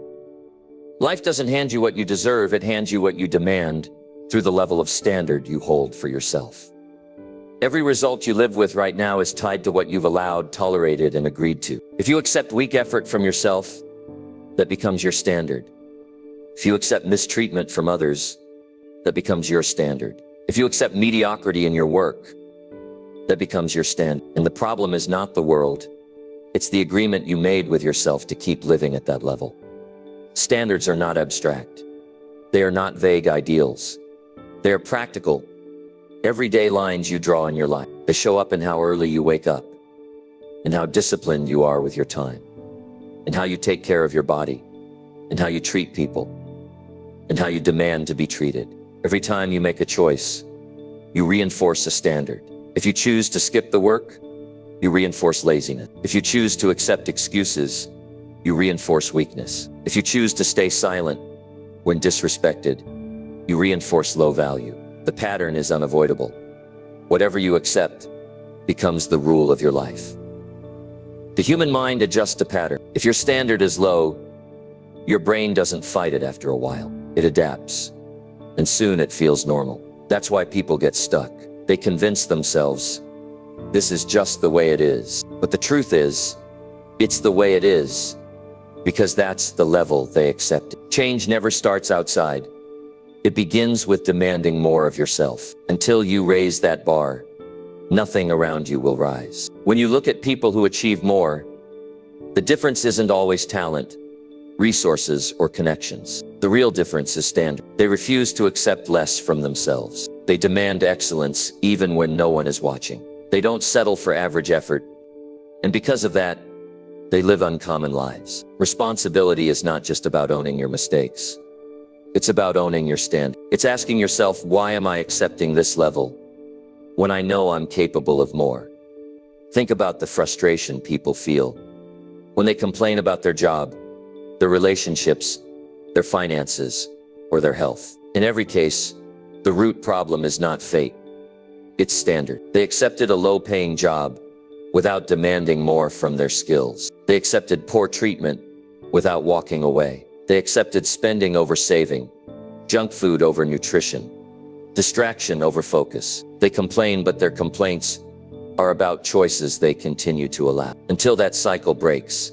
Life doesn't hand you what you deserve, it hands you what you demand through the level of standard you hold for yourself. Every result you live with right now is tied to what you've allowed, tolerated, and agreed to. If you accept weak effort from yourself, that becomes your standard. If you accept mistreatment from others, that becomes your standard. If you accept mediocrity in your work, that becomes your standard. And the problem is not the world, it's the agreement you made with yourself to keep living at that level. Standards are not abstract. They are not vague ideals. They are practical, everyday lines you draw in your life. They show up in how early you wake up, and how disciplined you are with your time, and how you take care of your body, and how you treat people, and how you demand to be treated. Every time you make a choice, you reinforce a standard. If you choose to skip the work, you reinforce laziness. If you choose to accept excuses, you reinforce weakness. If you choose to stay silent when disrespected, you reinforce low value. The pattern is unavoidable. Whatever you accept becomes the rule of your life. The human mind adjusts to pattern. If your standard is low, your brain doesn't fight it after a while. It adapts, and soon it feels normal. That's why people get stuck. They convince themselves, this is just the way it is. But the truth is, it's the way it is, because that's the level they accept. Change never starts outside. It begins with demanding more of yourself. Until you raise that bar, nothing around you will rise. When you look at people who achieve more, the difference isn't always talent, resources, or connections. The real difference is standard. They refuse to accept less from themselves. They demand excellence even when no one is watching. They don't settle for average effort. And because of that, they live uncommon lives. Responsibility is not just about owning your mistakes. It's about owning your stand. It's asking yourself, why am I accepting this level when I know I'm capable of more? Think about the frustration people feel when they complain about their job, their relationships, their finances, or their health. In every case, the root problem is not fate. It's standard. They accepted a low-paying job without demanding more from their skills. They accepted poor treatment without walking away. They accepted spending over saving, junk food over nutrition, distraction over focus. They complain, but their complaints are about choices they continue to allow. Until that cycle breaks,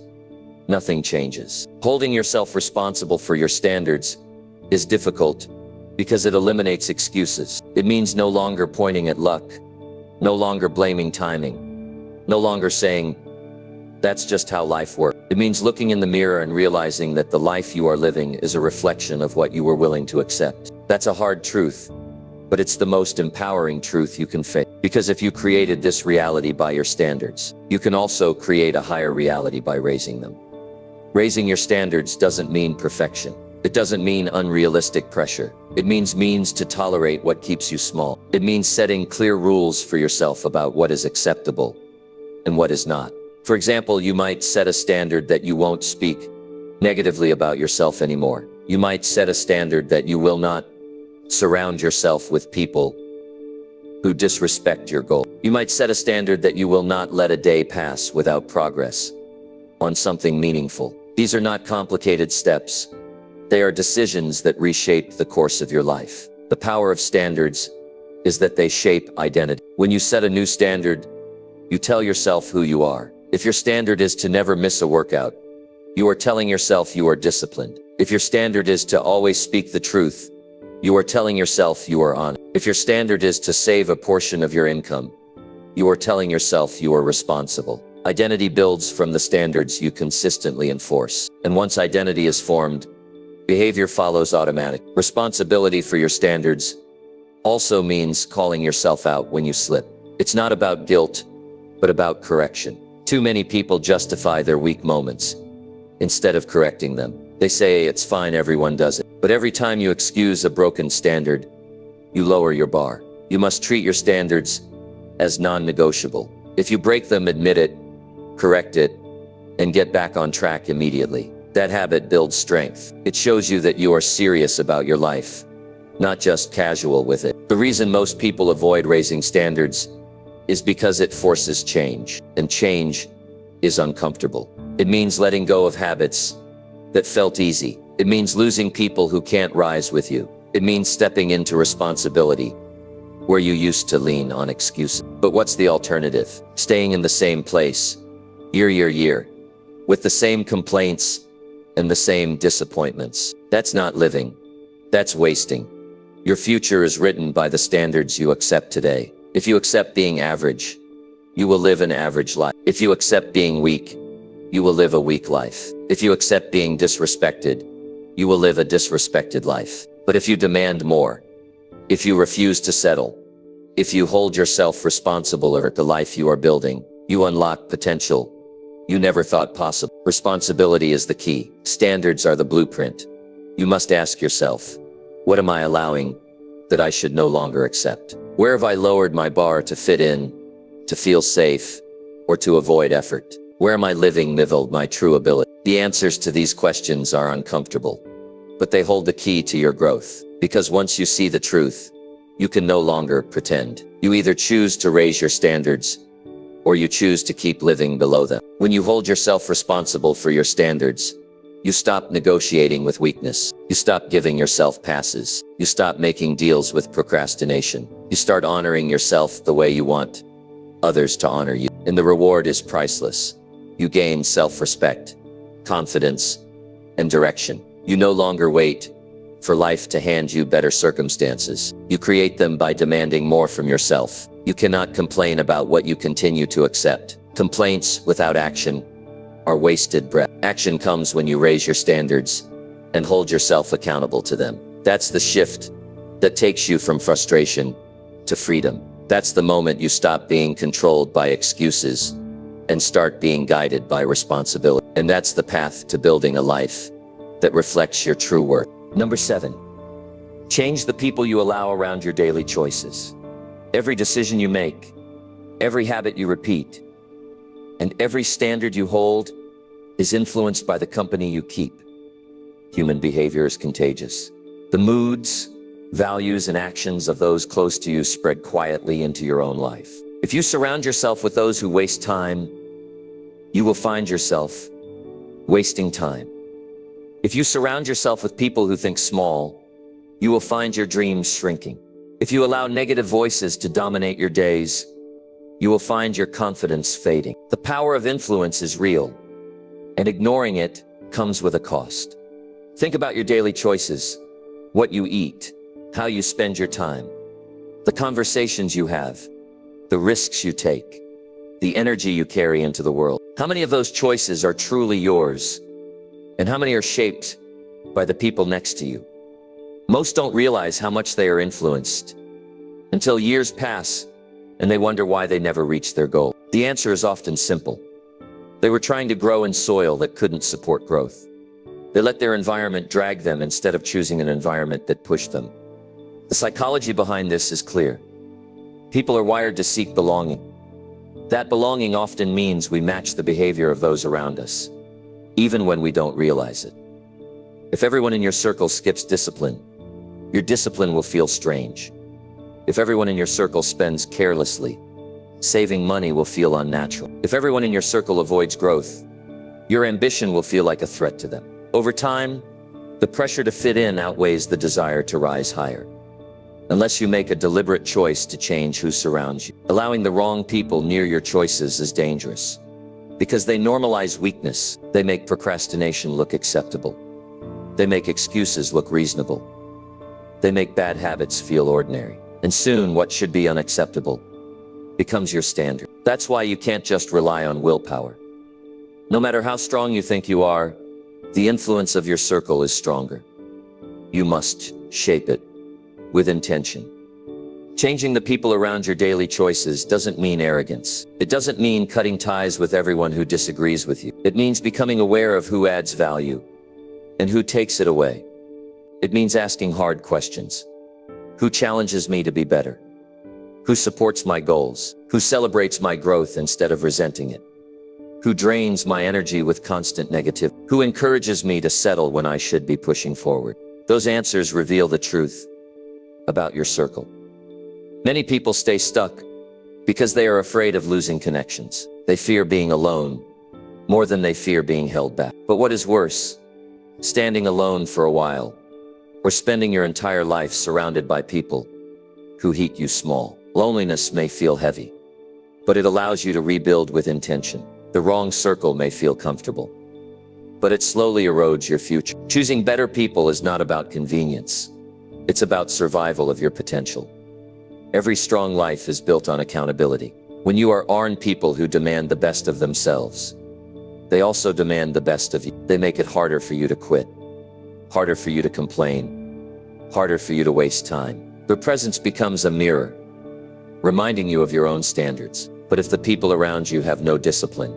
nothing changes. Holding yourself responsible for your standards is difficult because it eliminates excuses. It means no longer pointing at luck, no longer blaming timing, no longer saying, that's just how life works. It means looking in the mirror and realizing that the life you are living is a reflection of what you were willing to accept. That's a hard truth, but it's the most empowering truth you can face. Because if you created this reality by your standards, you can also create a higher reality by raising them. Raising your standards doesn't mean perfection. It doesn't mean unrealistic pressure. It means to tolerate what keeps you small. It means setting clear rules for yourself about what is acceptable and what is not. For example, you might set a standard that you won't speak negatively about yourself anymore. You might set a standard that you will not surround yourself with people who disrespect your goal. You might set a standard that you will not let a day pass without progress on something meaningful. These are not complicated steps. They are decisions that reshape the course of your life. The power of standards is that they shape identity. When you set a new standard, you tell yourself who you are. If your standard is to never miss a workout, you are telling yourself you are disciplined. If your standard is to always speak the truth, you are telling yourself you are honest. If your standard is to save a portion of your income, you are telling yourself you are responsible. Identity builds from the standards you consistently enforce. And once identity is formed, behavior follows automatically. Responsibility for your standards also means calling yourself out when you slip. It's not about guilt, but about correction. Too many people justify their weak moments instead of correcting them. They say, it's fine, everyone does it. But every time you excuse a broken standard, you lower your bar. You must treat your standards as non-negotiable. If you break them, admit it, correct it, and get back on track immediately. That habit builds strength. It shows you that you are serious about your life, not just casual with it. The reason most people avoid raising standards is because it forces change, and change is uncomfortable. It means letting go of habits that felt easy. It means losing people who can't rise with you. It means stepping into responsibility where you used to lean on excuses. But what's the alternative? Staying in the same place, year, with the same complaints and the same disappointments. That's not living. That's wasting. Your future is written by the standards you accept today. If you accept being average, you will live an average life. If you accept being weak, you will live a weak life. If you accept being disrespected, you will live a disrespected life. But if you demand more, if you refuse to settle, if you hold yourself responsible for the life you are building, you unlock potential you never thought possible. Responsibility is the key. Standards are the blueprint. You must ask yourself, what am I allowing that I should no longer accept? Where have I lowered my bar to fit in, to feel safe, or to avoid effort? Where am I living my true ability? The answers to these questions are uncomfortable, but they hold the key to your growth. Because once you see the truth, You can no longer pretend. You either choose to raise your standards, or you choose to keep living below them. When you hold yourself responsible for your standards, you stop negotiating with weakness. You stop giving yourself passes. You stop making deals with procrastination. You start honoring yourself the way you want others to honor you. And the reward is priceless. You gain self-respect, confidence, and direction. You no longer wait for life to hand you better circumstances. You create them by demanding more from yourself. You cannot complain about what you continue to accept. Complaints without action are wasted breath. Action comes when you raise your standards and hold yourself accountable to them. That's the shift that takes you from frustration to freedom. That's the moment you stop being controlled by excuses and start being guided by responsibility. And that's the path to building a life that reflects your true worth. Number 7, change the people you allow around your daily choices. Every decision you make, every habit you repeat, and every standard you hold is influenced by the company you keep. Human behavior is contagious. The moods, values, and actions of those close to you spread quietly into your own life. If you surround yourself with those who waste time, you will find yourself wasting time. If you surround yourself with people who think small, you will find your dreams shrinking. If you allow negative voices to dominate your days, you will find your confidence fading. The power of influence is real, and ignoring it comes with a cost. Think about your daily choices, what you eat, how you spend your time, the conversations you have, the risks you take, the energy you carry into the world. How many of those choices are truly yours? And how many are shaped by the people next to you? Most don't realize how much they are influenced until years pass and they wonder why they never reached their goal. The answer is often simple. They were trying to grow in soil that couldn't support growth. They let their environment drag them instead of choosing an environment that pushed them. The psychology behind this is clear. People are wired to seek belonging. That belonging often means we match the behavior of those around us, even when we don't realize it. If everyone in your circle skips discipline, your discipline will feel strange. If everyone in your circle spends carelessly, saving money will feel unnatural. If everyone in your circle avoids growth, your ambition will feel like a threat to them. Over time, the pressure to fit in outweighs the desire to rise higher. Unless you make a deliberate choice to change who surrounds you. Allowing the wrong people near your choices is dangerous. Because they normalize weakness, they make procrastination look acceptable. They make excuses look reasonable. They make bad habits feel ordinary. And soon, what should be unacceptable becomes your standard. That's why you can't just rely on willpower. No matter how strong you think you are, the influence of your circle is stronger. You must shape it with intention. Changing the people around your daily choices doesn't mean arrogance. It doesn't mean cutting ties with everyone who disagrees with you. It means becoming aware of who adds value and who takes it away. It means asking hard questions. Who challenges me to be better? Who supports my goals? Who celebrates my growth instead of resenting it? Who drains my energy with constant negativity? Who encourages me to settle when I should be pushing forward? Those answers reveal the truth about your circle. Many people stay stuck because they are afraid of losing connections. They fear being alone more than they fear being held back. But what is worse, standing alone for a while, or spending your entire life surrounded by people who heat you small? Loneliness may feel heavy, but it allows you to rebuild with intention. The wrong circle may feel comfortable, but it slowly erodes your future. Choosing better people is not about convenience. It's about survival of your potential. Every strong life is built on accountability. When you are around people who demand the best of themselves, they also demand the best of you. They make it harder for you to quit, harder for you to complain, harder for you to waste time. Their presence becomes a mirror, reminding you of your own standards. But if the people around you have no discipline,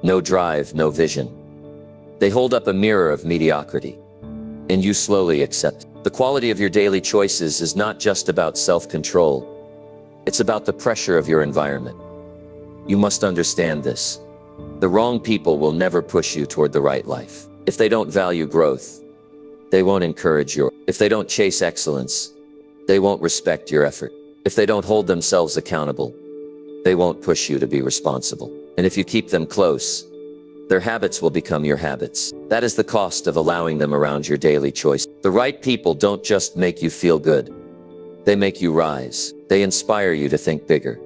no drive, no vision, they hold up a mirror of mediocrity, and you slowly accept it. The quality of your daily choices is not just about self-control. It's about the pressure of your environment. You must understand this. The wrong people will never push you toward the right life. If they don't value growth, they won't encourage your. If they don't chase excellence, They won't respect your effort. If they don't hold themselves accountable, they won't push you to be responsible. And if you keep them close, their habits will become your habits. That is the cost of allowing them around your daily choice. The right people don't just make you feel good. They make you rise. They inspire you to think bigger,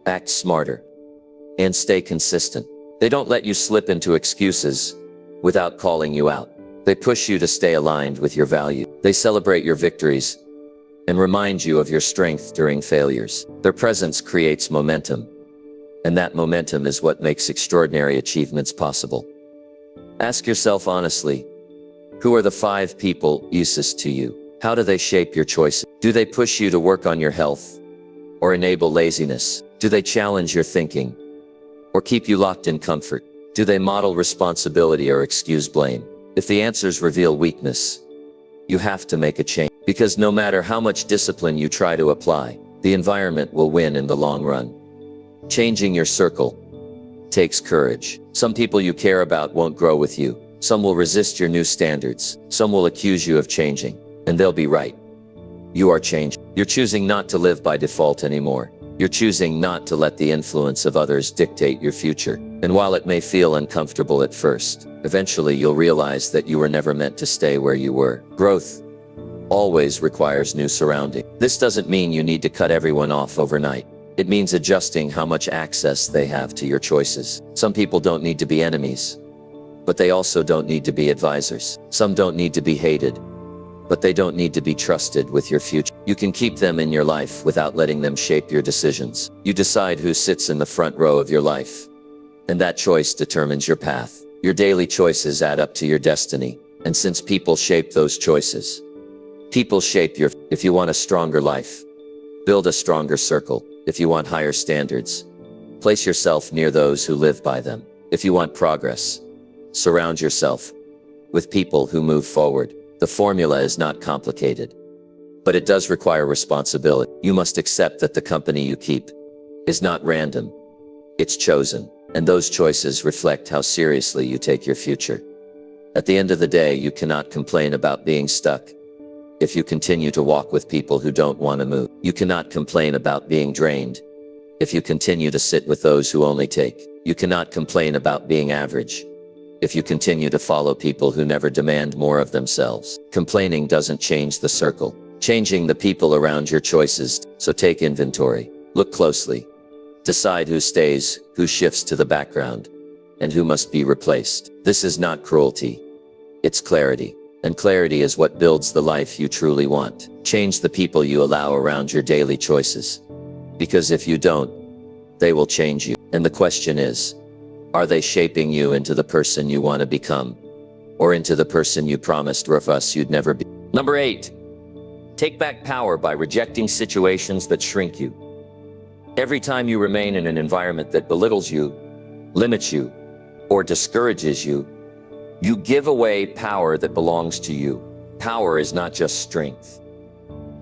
act smarter, and stay consistent. They don't let you slip into excuses without calling you out. They push you to stay aligned with your value. They celebrate your victories and remind you of your strength during failures. Their presence creates momentum, and that momentum is what makes extraordinary achievements possible. Ask yourself honestly, who are the 5 people closest to you? How do they shape your choices? Do they push you to work on your health or enable laziness? Do they challenge your thinking or keep you locked in comfort? Do they model responsibility or excuse blame? If the answers reveal weakness, you have to make a change. Because no matter how much discipline you try to apply, the environment will win in the long run. Changing your circle takes courage. Some people you care about won't grow with you. Some will resist your new standards. Some will accuse you of changing, and they'll be right. You are changing. You're choosing not to live by default anymore. You're choosing not to let the influence of others dictate your future. And while it may feel uncomfortable at first, eventually you'll realize that you were never meant to stay where you were. Growth always requires new surroundings. This doesn't mean you need to cut everyone off overnight. It means adjusting how much access they have to your choices. Some people don't need to be enemies, but they also don't need to be advisors. Some don't need to be hated, but they don't need to be trusted with your future. You can keep them in your life without letting them shape your decisions. You decide who sits in the front row of your life, and that choice determines your path. Your daily choices add up to your destiny, and since people shape those choices, people shape your. If you want a stronger life, build a stronger circle. If you want higher standards, place yourself near those who live by them. If you want progress, surround yourself with people who move forward. The formula is not complicated, but it does require responsibility. You must accept that the company you keep is not random. It's chosen, and those choices reflect how seriously you take your future. At the end of the day, you cannot complain about being stuck if you continue to walk with people who don't want to move. You cannot complain about being drained if you continue to sit with those who only take. You cannot complain about being average if you continue to follow people who never demand more of themselves. Complaining doesn't change the circle. Changing the people around your choices. So take inventory. Look closely. Decide who stays, who shifts to the background, and who must be replaced. This is not cruelty. It's clarity. And clarity is what builds the life you truly want. Change the people you allow around your daily choices. Because if you don't, they will change you. And the question is, are they shaping you into the person you want to become? Or into the person you promised us you'd never be? Number 8, take back power by rejecting situations that shrink you. Every time you remain in an environment that belittles you, limits you, or discourages you, you give away power that belongs to you. Power is not just strength.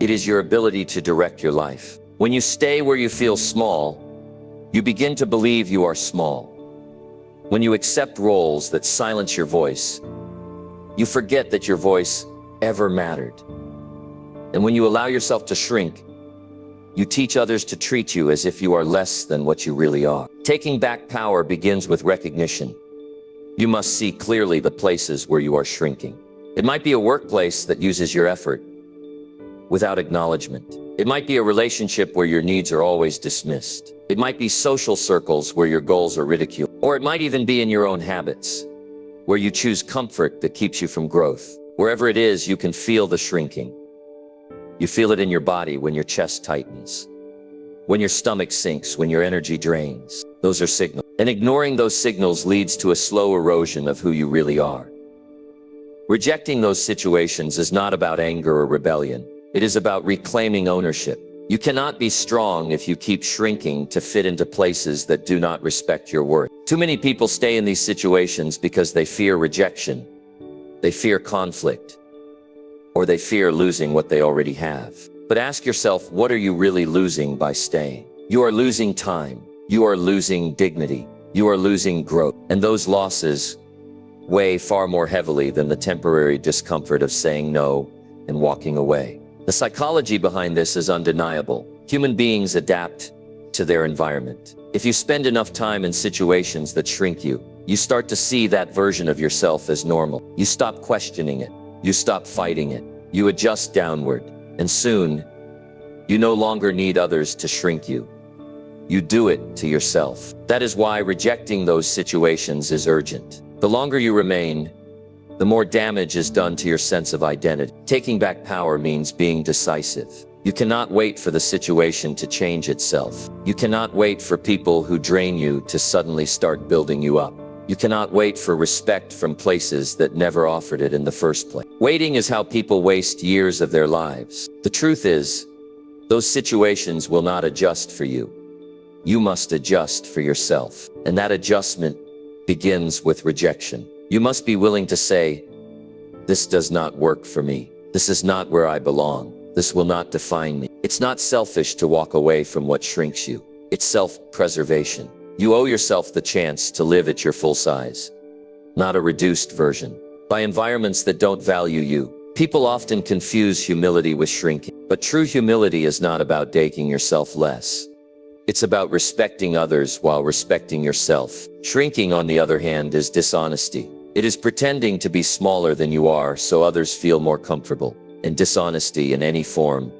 It is your ability to direct your life. When you stay where you feel small, you begin to believe you are small. When you accept roles that silence your voice, you forget that your voice ever mattered. And when you allow yourself to shrink, you teach others to treat you as if you are less than what you really are. Taking back power begins with recognition. You must see clearly the places where you are shrinking. It might be a workplace that uses your effort without acknowledgement. It might be a relationship where your needs are always dismissed. It might be social circles where your goals are ridiculed. Or it might even be in your own habits, where you choose comfort that keeps you from growth. Wherever it is, you can feel the shrinking. You feel it in your body when your chest tightens, when your stomach sinks, when your energy drains. Those are signals. And ignoring those signals leads to a slow erosion of who you really are. Rejecting those situations is not about anger or rebellion. It is about reclaiming ownership. You cannot be strong if you keep shrinking to fit into places that do not respect your worth. Too many people stay in these situations because they fear rejection, they fear conflict, or they fear losing what they already have. But ask yourself, what are you really losing by staying? You are losing time. You are losing dignity. You are losing growth. And those losses weigh far more heavily than the temporary discomfort of saying no and walking away. The psychology behind this is undeniable. Human beings adapt to their environment. If you spend enough time in situations that shrink you, you start to see that version of yourself as normal. You stop questioning it. You stop fighting it. You adjust downward. And soon, you no longer need others to shrink you. You do it to yourself. That is why rejecting those situations is urgent. The longer you remain, the more damage is done to your sense of identity. Taking back power means being decisive. You cannot wait for the situation to change itself. You cannot wait for people who drain you to suddenly start building you up. You cannot wait for respect from places that never offered it in the first place. Waiting is how people waste years of their lives. The truth is, those situations will not adjust for you. You must adjust for yourself. And that adjustment begins with rejection. You must be willing to say, this does not work for me. This is not where I belong. This will not define me. It's not selfish to walk away from what shrinks you. It's self-preservation. You owe yourself the chance to live at your full size, not a reduced version. By environments that don't value you, people often confuse humility with shrinking. But true humility is not about making yourself less. It's about respecting others while respecting yourself. Shrinking, on the other hand, is dishonesty. It is pretending to be smaller than you are so others feel more comfortable. And dishonesty in any form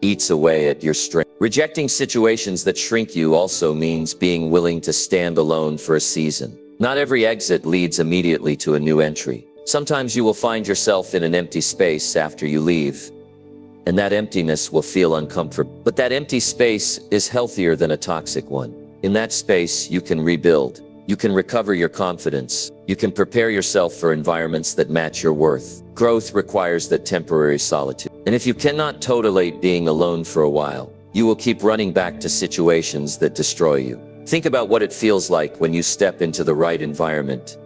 eats away at your strength. Rejecting situations that shrink you also means being willing to stand alone for a season. Not every exit leads immediately to a new entry. Sometimes you will find yourself in an empty space after you leave, and that emptiness will feel uncomfortable. But that empty space is healthier than a toxic one. In that space, you can rebuild. You can recover your confidence. You can prepare yourself for environments that match your worth. Growth requires that temporary solitude. And if you cannot tolerate being alone for a while, you will keep running back to situations that destroy you. Think about what it feels like when you step into the right environment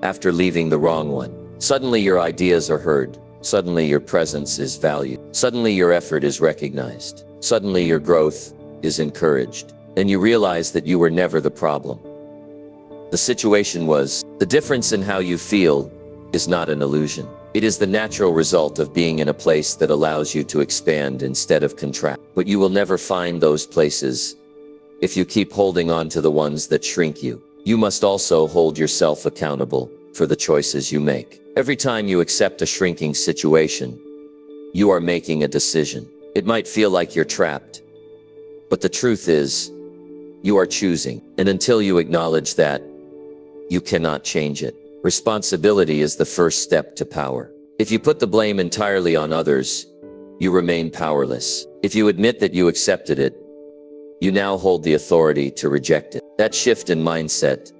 after leaving the wrong one. Suddenly your ideas are heard. Suddenly your presence is valued. Suddenly your effort is recognized. Suddenly your growth is encouraged. And you realize that you were never the problem. The situation was. The difference in how you feel is not an illusion. It is the natural result of being in a place that allows you to expand instead of contract. But you will never find those places if you keep holding on to the ones that shrink you. You must also hold yourself accountable for the choices you make. Every time you accept a shrinking situation, you are making a decision. It might feel like you're trapped, but the truth is, you are choosing. And until you acknowledge that, you cannot change it. Responsibility is the first step to power. If you put the blame entirely on others, you remain powerless. If you admit that you accepted it, you now hold the authority to reject it. That shift in mindset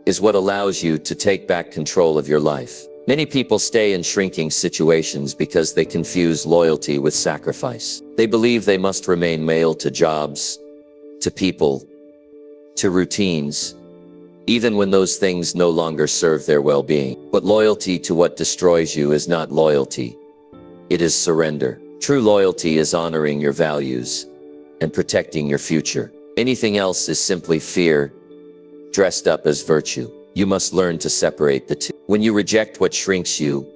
is what allows you to take back control of your life. Many people stay in shrinking situations because they confuse loyalty with sacrifice. They believe they must remain loyal to jobs, to people, to routines, even when those things no longer serve their well-being. But loyalty to what destroys you is not loyalty. It is surrender. True loyalty is honoring your values and protecting your future. Anything else is simply fear, dressed up as virtue. You must learn to separate the two. When you reject what shrinks you,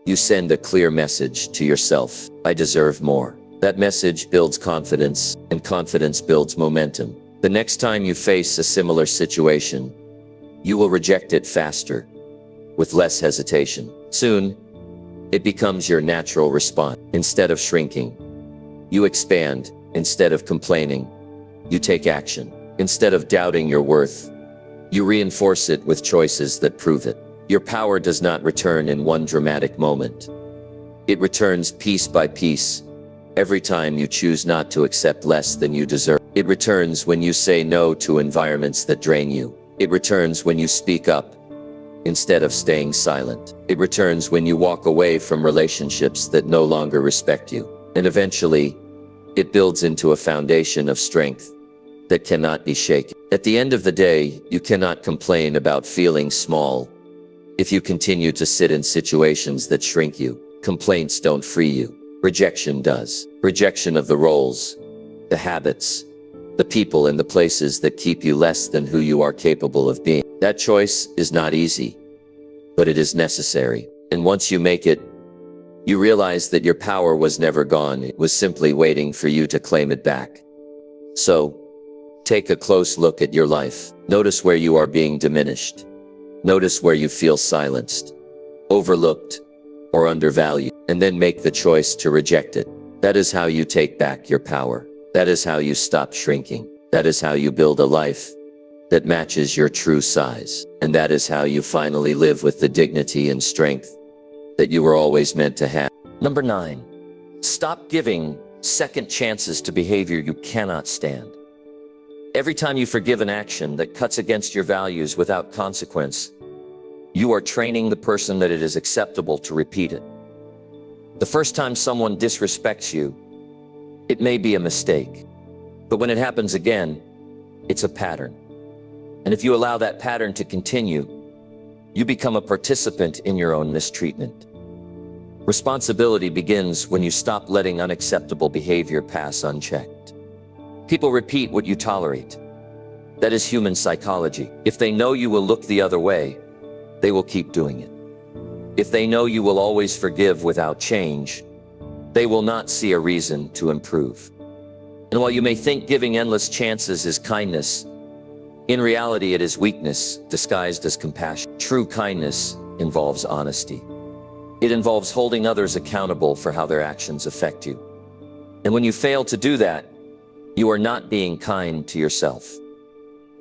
you send a clear message to yourself. I deserve more. That message builds confidence, and confidence builds momentum. The next time you face a similar situation, you will reject it faster, with less hesitation. Soon, it becomes your natural response. Instead of shrinking, you expand. Instead of complaining, you take action. Instead of doubting your worth, you reinforce it with choices that prove it. Your power does not return in one dramatic moment. It returns piece by piece, every time you choose not to accept less than you deserve. It returns when you say no to environments that drain you. It returns when you speak up instead of staying silent. It returns when you walk away from relationships that no longer respect you. And eventually, it builds into a foundation of strength that cannot be shaken. At the end of the day, you cannot complain about feeling small if you continue to sit in situations that shrink you. Complaints don't free you. Rejection does. Rejection of the roles, the habits, the people and the places that keep you less than who you are capable of being. That choice is not easy, but it is necessary. And once you make it, You realize that your power was never gone, it was simply waiting for you to claim it back. So, take a close look at your life. Notice where you are being diminished. Notice where you feel silenced, overlooked, or undervalued, and then make the choice to reject it. That is how you take back your power. That is how you stop shrinking. That is how you build a life that matches your true size. And that is how you finally live with the dignity and strength that you were always meant to have. Number 9, stop giving second chances to behavior you cannot stand. Every time you forgive an action that cuts against your values without consequence, you are training the person that it is acceptable to repeat it. The first time someone disrespects you, it may be a mistake, but when it happens again, it's a pattern. And if you allow that pattern to continue, you become a participant in your own mistreatment. Responsibility begins when you stop letting unacceptable behavior pass unchecked. People repeat what you tolerate. That is human psychology. If they know you will look the other way, they will keep doing it. If they know you will always forgive without change, they will not see a reason to improve. And while you may think giving endless chances is kindness, in reality it is weakness disguised as compassion. True kindness involves honesty. It involves holding others accountable for how their actions affect you. And when you fail to do that, you are not being kind to yourself.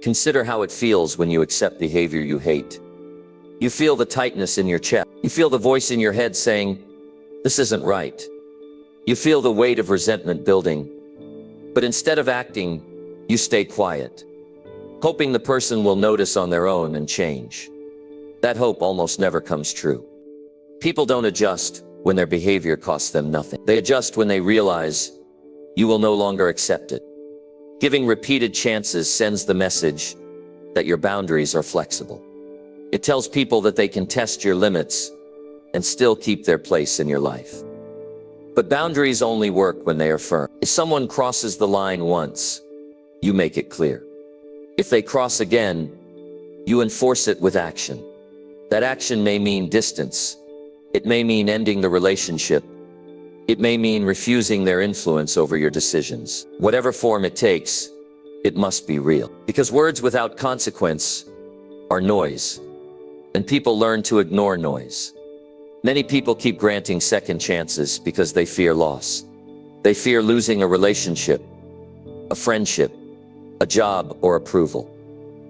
Consider how it feels when you accept behavior you hate. You feel the tightness in your chest. You feel the voice in your head saying, "This isn't right." You feel the weight of resentment building. But instead of acting, you stay quiet, hoping the person will notice on their own and change. That hope almost never comes true. People don't adjust when their behavior costs them nothing. They adjust when they realize you will no longer accept it. Giving repeated chances sends the message that your boundaries are flexible. It tells people that they can test your limits and still keep their place in your life. But boundaries only work when they are firm. If someone crosses the line once, you make it clear. If they cross again, you enforce it with action. That action may mean distance. It may mean ending the relationship. It may mean refusing their influence over your decisions. Whatever form it takes, it must be real. Because words without consequence are noise, and people learn to ignore noise. Many people keep granting second chances because they fear loss. They fear losing a relationship, a friendship, a job, or approval.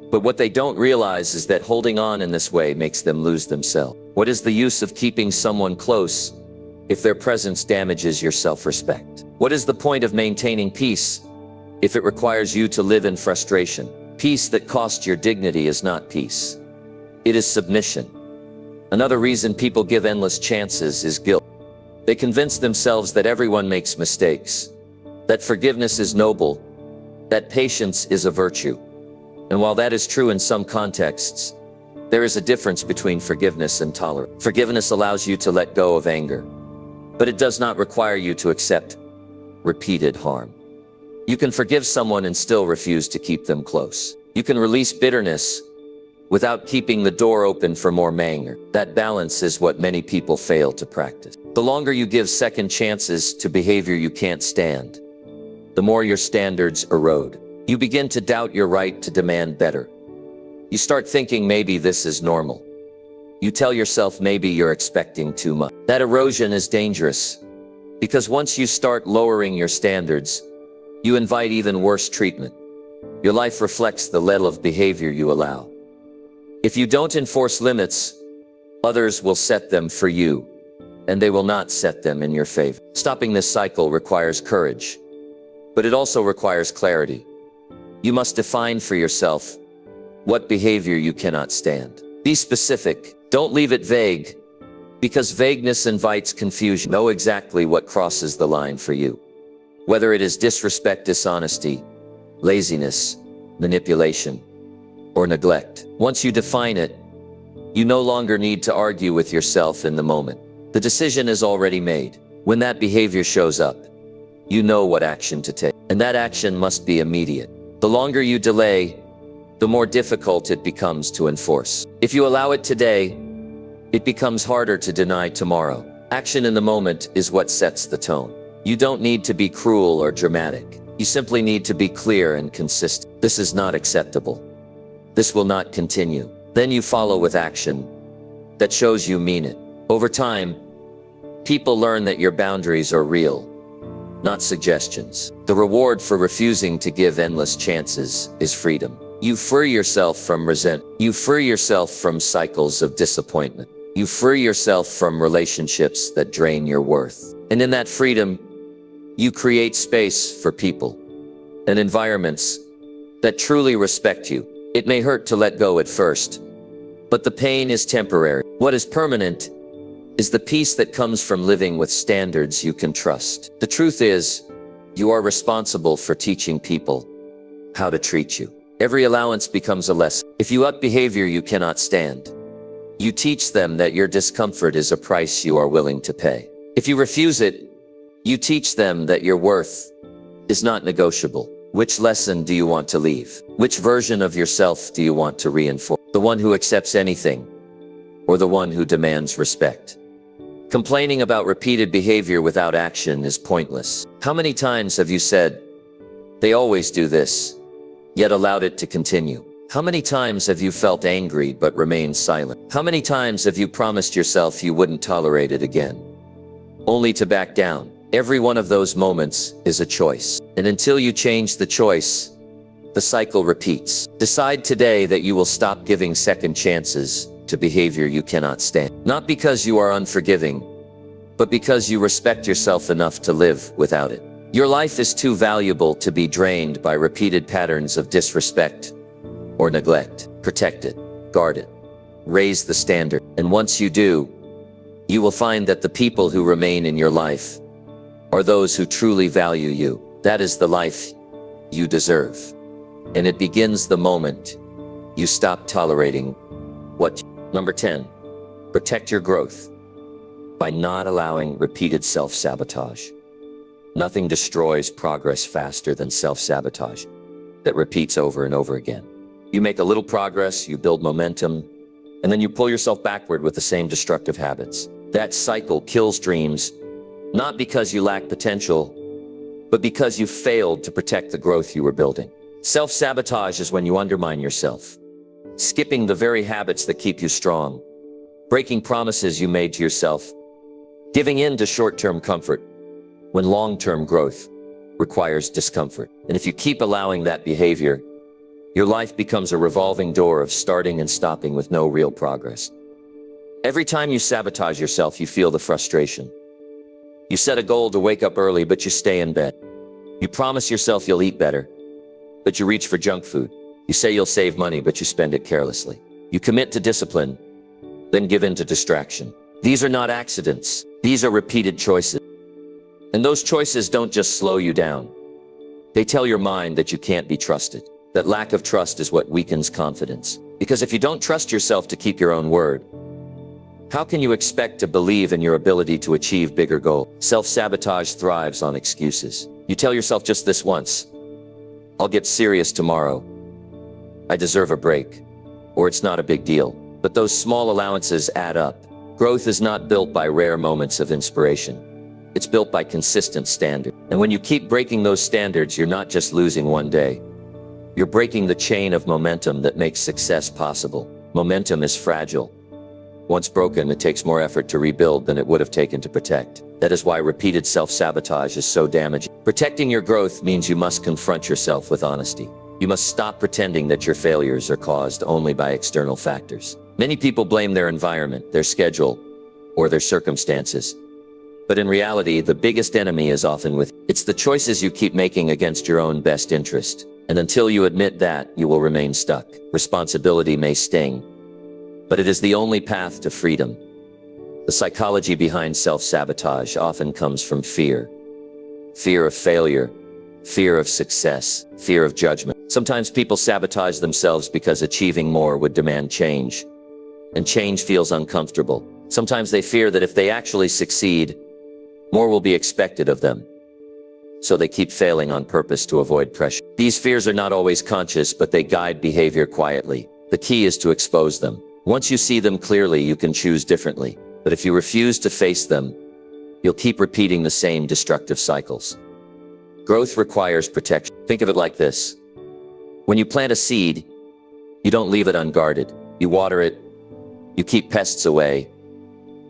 But what they don't realize is that holding on in this way makes them lose themselves. What is the use of keeping someone close if their presence damages your self-respect? What is the point of maintaining peace if it requires you to live in frustration? Peace that costs your dignity is not peace. It is submission. Another reason people give endless chances is guilt. They convince themselves that everyone makes mistakes, that forgiveness is noble, that patience is a virtue. And while that is true in some contexts, there is a difference between forgiveness and tolerance. Forgiveness allows you to let go of anger, but it does not require you to accept repeated harm. You can forgive someone and still refuse to keep them close. You can release bitterness without keeping the door open for more anger. That balance is what many people fail to practice. The longer you give second chances to behavior you can't stand, the more your standards erode. You begin to doubt your right to demand better. You start thinking maybe this is normal. You tell yourself maybe you're expecting too much. That erosion is dangerous, because once you start lowering your standards, you invite even worse treatment. Your life reflects the level of behavior you allow. If you don't enforce limits, others will set them for you, and they will not set them in your favor. Stopping this cycle requires courage, but it also requires clarity. You must define for yourself what behavior you cannot stand. Be specific. Don't leave it vague, because vagueness invites confusion. Know exactly what crosses the line for you. Whether it is disrespect, dishonesty, laziness, manipulation, or neglect. Once you define it, you no longer need to argue with yourself in the moment. The decision is already made. When that behavior shows up, you know what action to take, and that action must be immediate. The longer you delay, the more difficult it becomes to enforce. If you allow it today, it becomes harder to deny tomorrow. Action in the moment is what sets the tone. You don't need to be cruel or dramatic. You simply need to be clear and consistent. This is not acceptable. This will not continue. Then you follow with action that shows you mean it. Over time, people learn that your boundaries are real, not suggestions. The reward for refusing to give endless chances is freedom. You free yourself from resentment. You free yourself from cycles of disappointment. You free yourself from relationships that drain your worth. And in that freedom, you create space for people and environments that truly respect you. It may hurt to let go at first, but the pain is temporary. What is permanent is the peace that comes from living with standards you can trust. The truth is, you are responsible for teaching people how to treat you. Every allowance becomes a lesson. If you up behavior you cannot stand, you teach them that your discomfort is a price you are willing to pay. If you refuse it, you teach them that your worth is not negotiable. Which lesson do you want to leave? Which version of yourself do you want to reinforce? The one who accepts anything, or the one who demands respect? Complaining about repeated behavior without action is pointless. How many times have you said, "They always do this," yet allowed it to continue? How many times have you felt angry but remained silent? How many times have you promised yourself you wouldn't tolerate it again, only to back down? Every one of those moments is a choice. And until you change the choice, the cycle repeats. Decide today that you will stop giving second chances to behavior you cannot stand. Not because you are unforgiving, but because you respect yourself enough to live without it. Your life is too valuable to be drained by repeated patterns of disrespect or neglect. Protect it, guard it, raise the standard. And once you do, you will find that the people who remain in your life are those who truly value you. That is the life you deserve. And it begins the moment you stop tolerating what. Number 10, protect your growth by not allowing repeated self-sabotage. Nothing destroys progress faster than self-sabotage that repeats over and over again. You make a little progress, you build momentum, and then you pull yourself backward with the same destructive habits. That cycle kills dreams, not because you lack potential, but because you failed to protect the growth you were building. Self-sabotage is when you undermine yourself, skipping the very habits that keep you strong, breaking promises you made to yourself, giving in to short-term comfort when long-term growth requires discomfort. And if you keep allowing that behavior, your life becomes a revolving door of starting and stopping with no real progress. Every time you sabotage yourself, you feel the frustration. You set a goal to wake up early, but you stay in bed. You promise yourself you'll eat better, but you reach for junk food. You say you'll save money, but you spend it carelessly. You commit to discipline, then give in to distraction. These are not accidents. These are repeated choices. And those choices don't just slow you down. They tell your mind that you can't be trusted. That lack of trust is what weakens confidence. Because if you don't trust yourself to keep your own word, how can you expect to believe in your ability to achieve bigger goals? Self-sabotage thrives on excuses. You tell yourself just this once: I'll get serious tomorrow. I deserve a break. Or it's not a big deal. But those small allowances add up. Growth is not built by rare moments of inspiration. It's built by consistent standards. And when you keep breaking those standards, you're not just losing one day. You're breaking the chain of momentum that makes success possible. Momentum is fragile. Once broken, it takes more effort to rebuild than it would have taken to protect. That is why repeated self-sabotage is so damaging. Protecting your growth means you must confront yourself with honesty. You must stop pretending that your failures are caused only by external factors. Many people blame their environment, their schedule, or their circumstances. But in reality, the biggest enemy is often with. It's the choices you keep making against your own best interest. And until you admit that, you will remain stuck. Responsibility may sting, but it is the only path to freedom. The psychology behind self-sabotage often comes from fear. Fear of failure, fear of success, fear of judgment. Sometimes people sabotage themselves because achieving more would demand change, and change feels uncomfortable. Sometimes they fear that if they actually succeed, more will be expected of them. So they keep failing on purpose to avoid pressure. These fears are not always conscious, but they guide behavior quietly. The key is to expose them. Once you see them clearly, you can choose differently. But if you refuse to face them, you'll keep repeating the same destructive cycles. Growth requires protection. Think of it like this. When you plant a seed, you don't leave it unguarded. You water it, you keep pests away,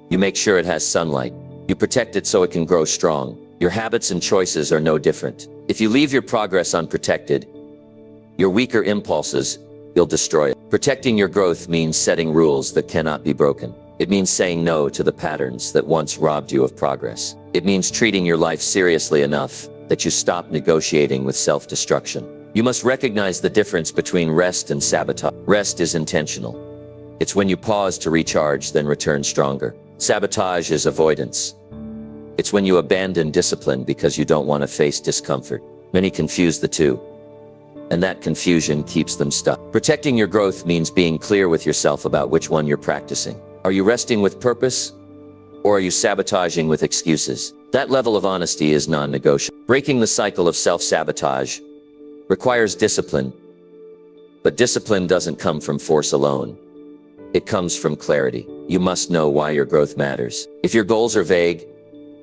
you make sure it has sunlight, you protect it so it can grow strong. Your habits and choices are no different. If you leave your progress unprotected, your weaker impulses, you'll destroy it. Protecting your growth means setting rules that cannot be broken. It means saying no to the patterns that once robbed you of progress. It means treating your life seriously enough that you stop negotiating with self-destruction. You must recognize the difference between rest and sabotage. Rest is intentional. It's when you pause to recharge, then return stronger. Sabotage is avoidance. It's when you abandon discipline because you don't want to face discomfort. Many confuse the two, and that confusion keeps them stuck. Protecting your growth means being clear with yourself about which one you're practicing. Are you resting with purpose, or are you sabotaging with excuses? That level of honesty is non-negotiable. Breaking the cycle of self-sabotage requires discipline, but discipline doesn't come from force alone. It comes from clarity. You must know why your growth matters. If your goals are vague,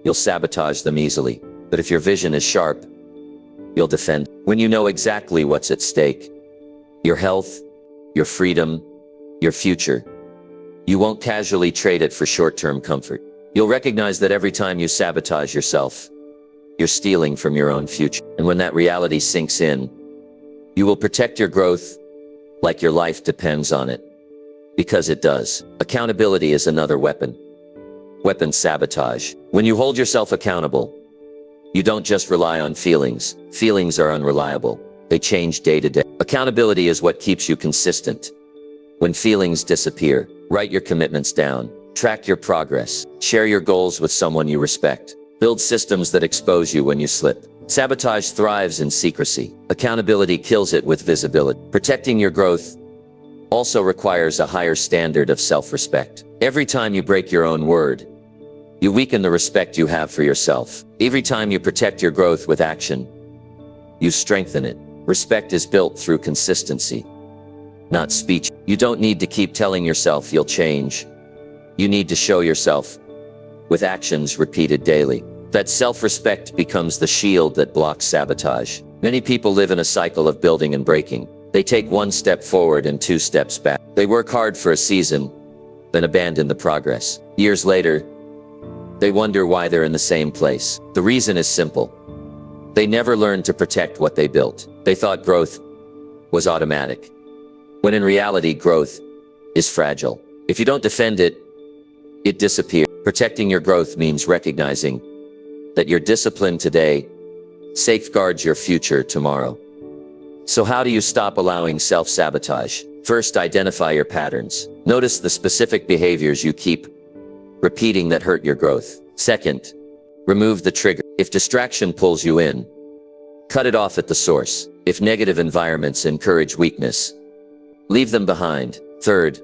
you'll sabotage them easily. But if your vision is sharp, you'll defend. When you know exactly what's at stake, your health, your freedom, your future, you won't casually trade it for short-term comfort. You'll recognize that every time you sabotage yourself, you're stealing from your own future. And when that reality sinks in, you will protect your growth like your life depends on it. Because it does. Accountability is another weapon. Weapon sabotage. When you hold yourself accountable, you don't just rely on feelings. Feelings are unreliable. They change day to day. Accountability is what keeps you consistent. When feelings disappear, write your commitments down. Track your progress. Share your goals with someone you respect. Build systems that expose you when you slip. Sabotage thrives in secrecy. Accountability kills it with visibility. Protecting your growth also requires a higher standard of self-respect. Every time you break your own word, you weaken the respect you have for yourself. Every time you protect your growth with action, you strengthen it. Respect is built through consistency, not speech. You don't need to keep telling yourself you'll change. You need to show yourself with actions repeated daily. That self-respect becomes the shield that blocks sabotage. Many people live in a cycle of building and breaking. They take one step forward and two steps back. They work hard for a season, then abandon the progress. Years later, they wonder why they're in the same place. The reason is simple. They never learned to protect what they built. They thought growth was automatic, when in reality, growth is fragile. If you don't defend it, it disappears. Protecting your growth means recognizing that your discipline today safeguards your future tomorrow. So how do you stop allowing self-sabotage? First, identify your patterns. Notice the specific behaviors you keep repeating that hurt your growth. Second, remove the trigger. If distraction pulls you in, cut it off at the source. If negative environments encourage weakness, leave them behind. Third,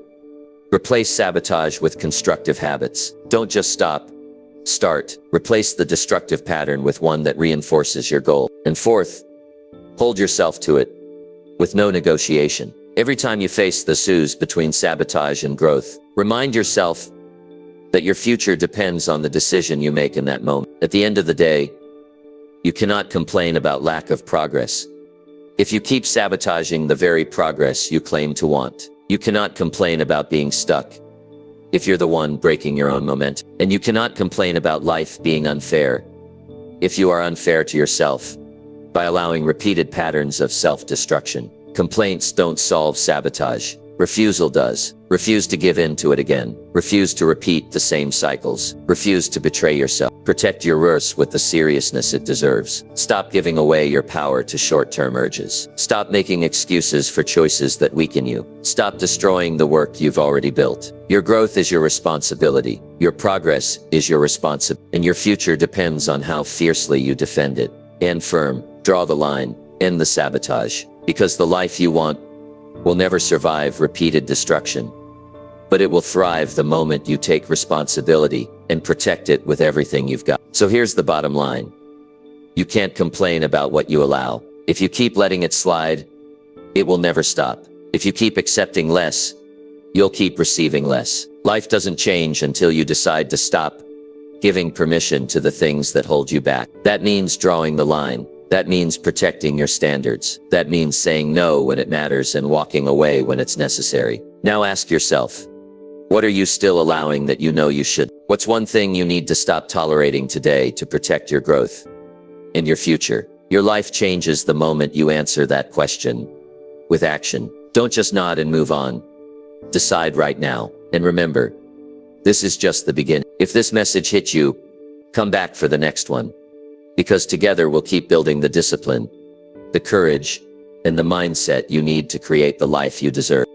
replace sabotage with constructive habits. Don't just stop. Start. Replace the destructive pattern with one that reinforces your goal. And fourth, hold yourself to it with no negotiation. Every time you face the choice between sabotage and growth, remind yourself that your future depends on the decision you make in that moment. At the end of the day, you cannot complain about lack of progress if you keep sabotaging the very progress you claim to want. You cannot complain about being stuck if you're the one breaking your own momentum. And you cannot complain about life being unfair if you are unfair to yourself by allowing repeated patterns of self-destruction. Complaints don't solve sabotage. Refusal does. Refuse to give in to it again. Refuse to repeat the same cycles. Refuse to betray yourself. Protect your worth with the seriousness it deserves. Stop giving away your power to short-term urges. Stop making excuses for choices that weaken you. Stop destroying the work you've already built. Your growth is your responsibility. Your progress is your responsibility. And your future depends on how fiercely you defend it. Stand firm. Draw the line. End the sabotage. Because the life you want will never survive repeated destruction, but it will thrive the moment you take responsibility and protect it with everything you've got. So here's the bottom line. You can't complain about what you allow. If you keep letting it slide, it will never stop. If you keep accepting less, you'll keep receiving less. Life doesn't change until you decide to stop giving permission to the things that hold you back. That means drawing the line. That means protecting your standards. That means saying no when it matters and walking away when it's necessary. Now ask yourself, what are you still allowing that you know you should? What's one thing you need to stop tolerating today to protect your growth in your future? Your life changes the moment you answer that question with action. Don't just nod and move on. Decide right now. And remember, this is just the beginning. If this message hit you, come back for the next one. Because together we'll keep building the discipline, the courage, and the mindset you need to create the life you deserve.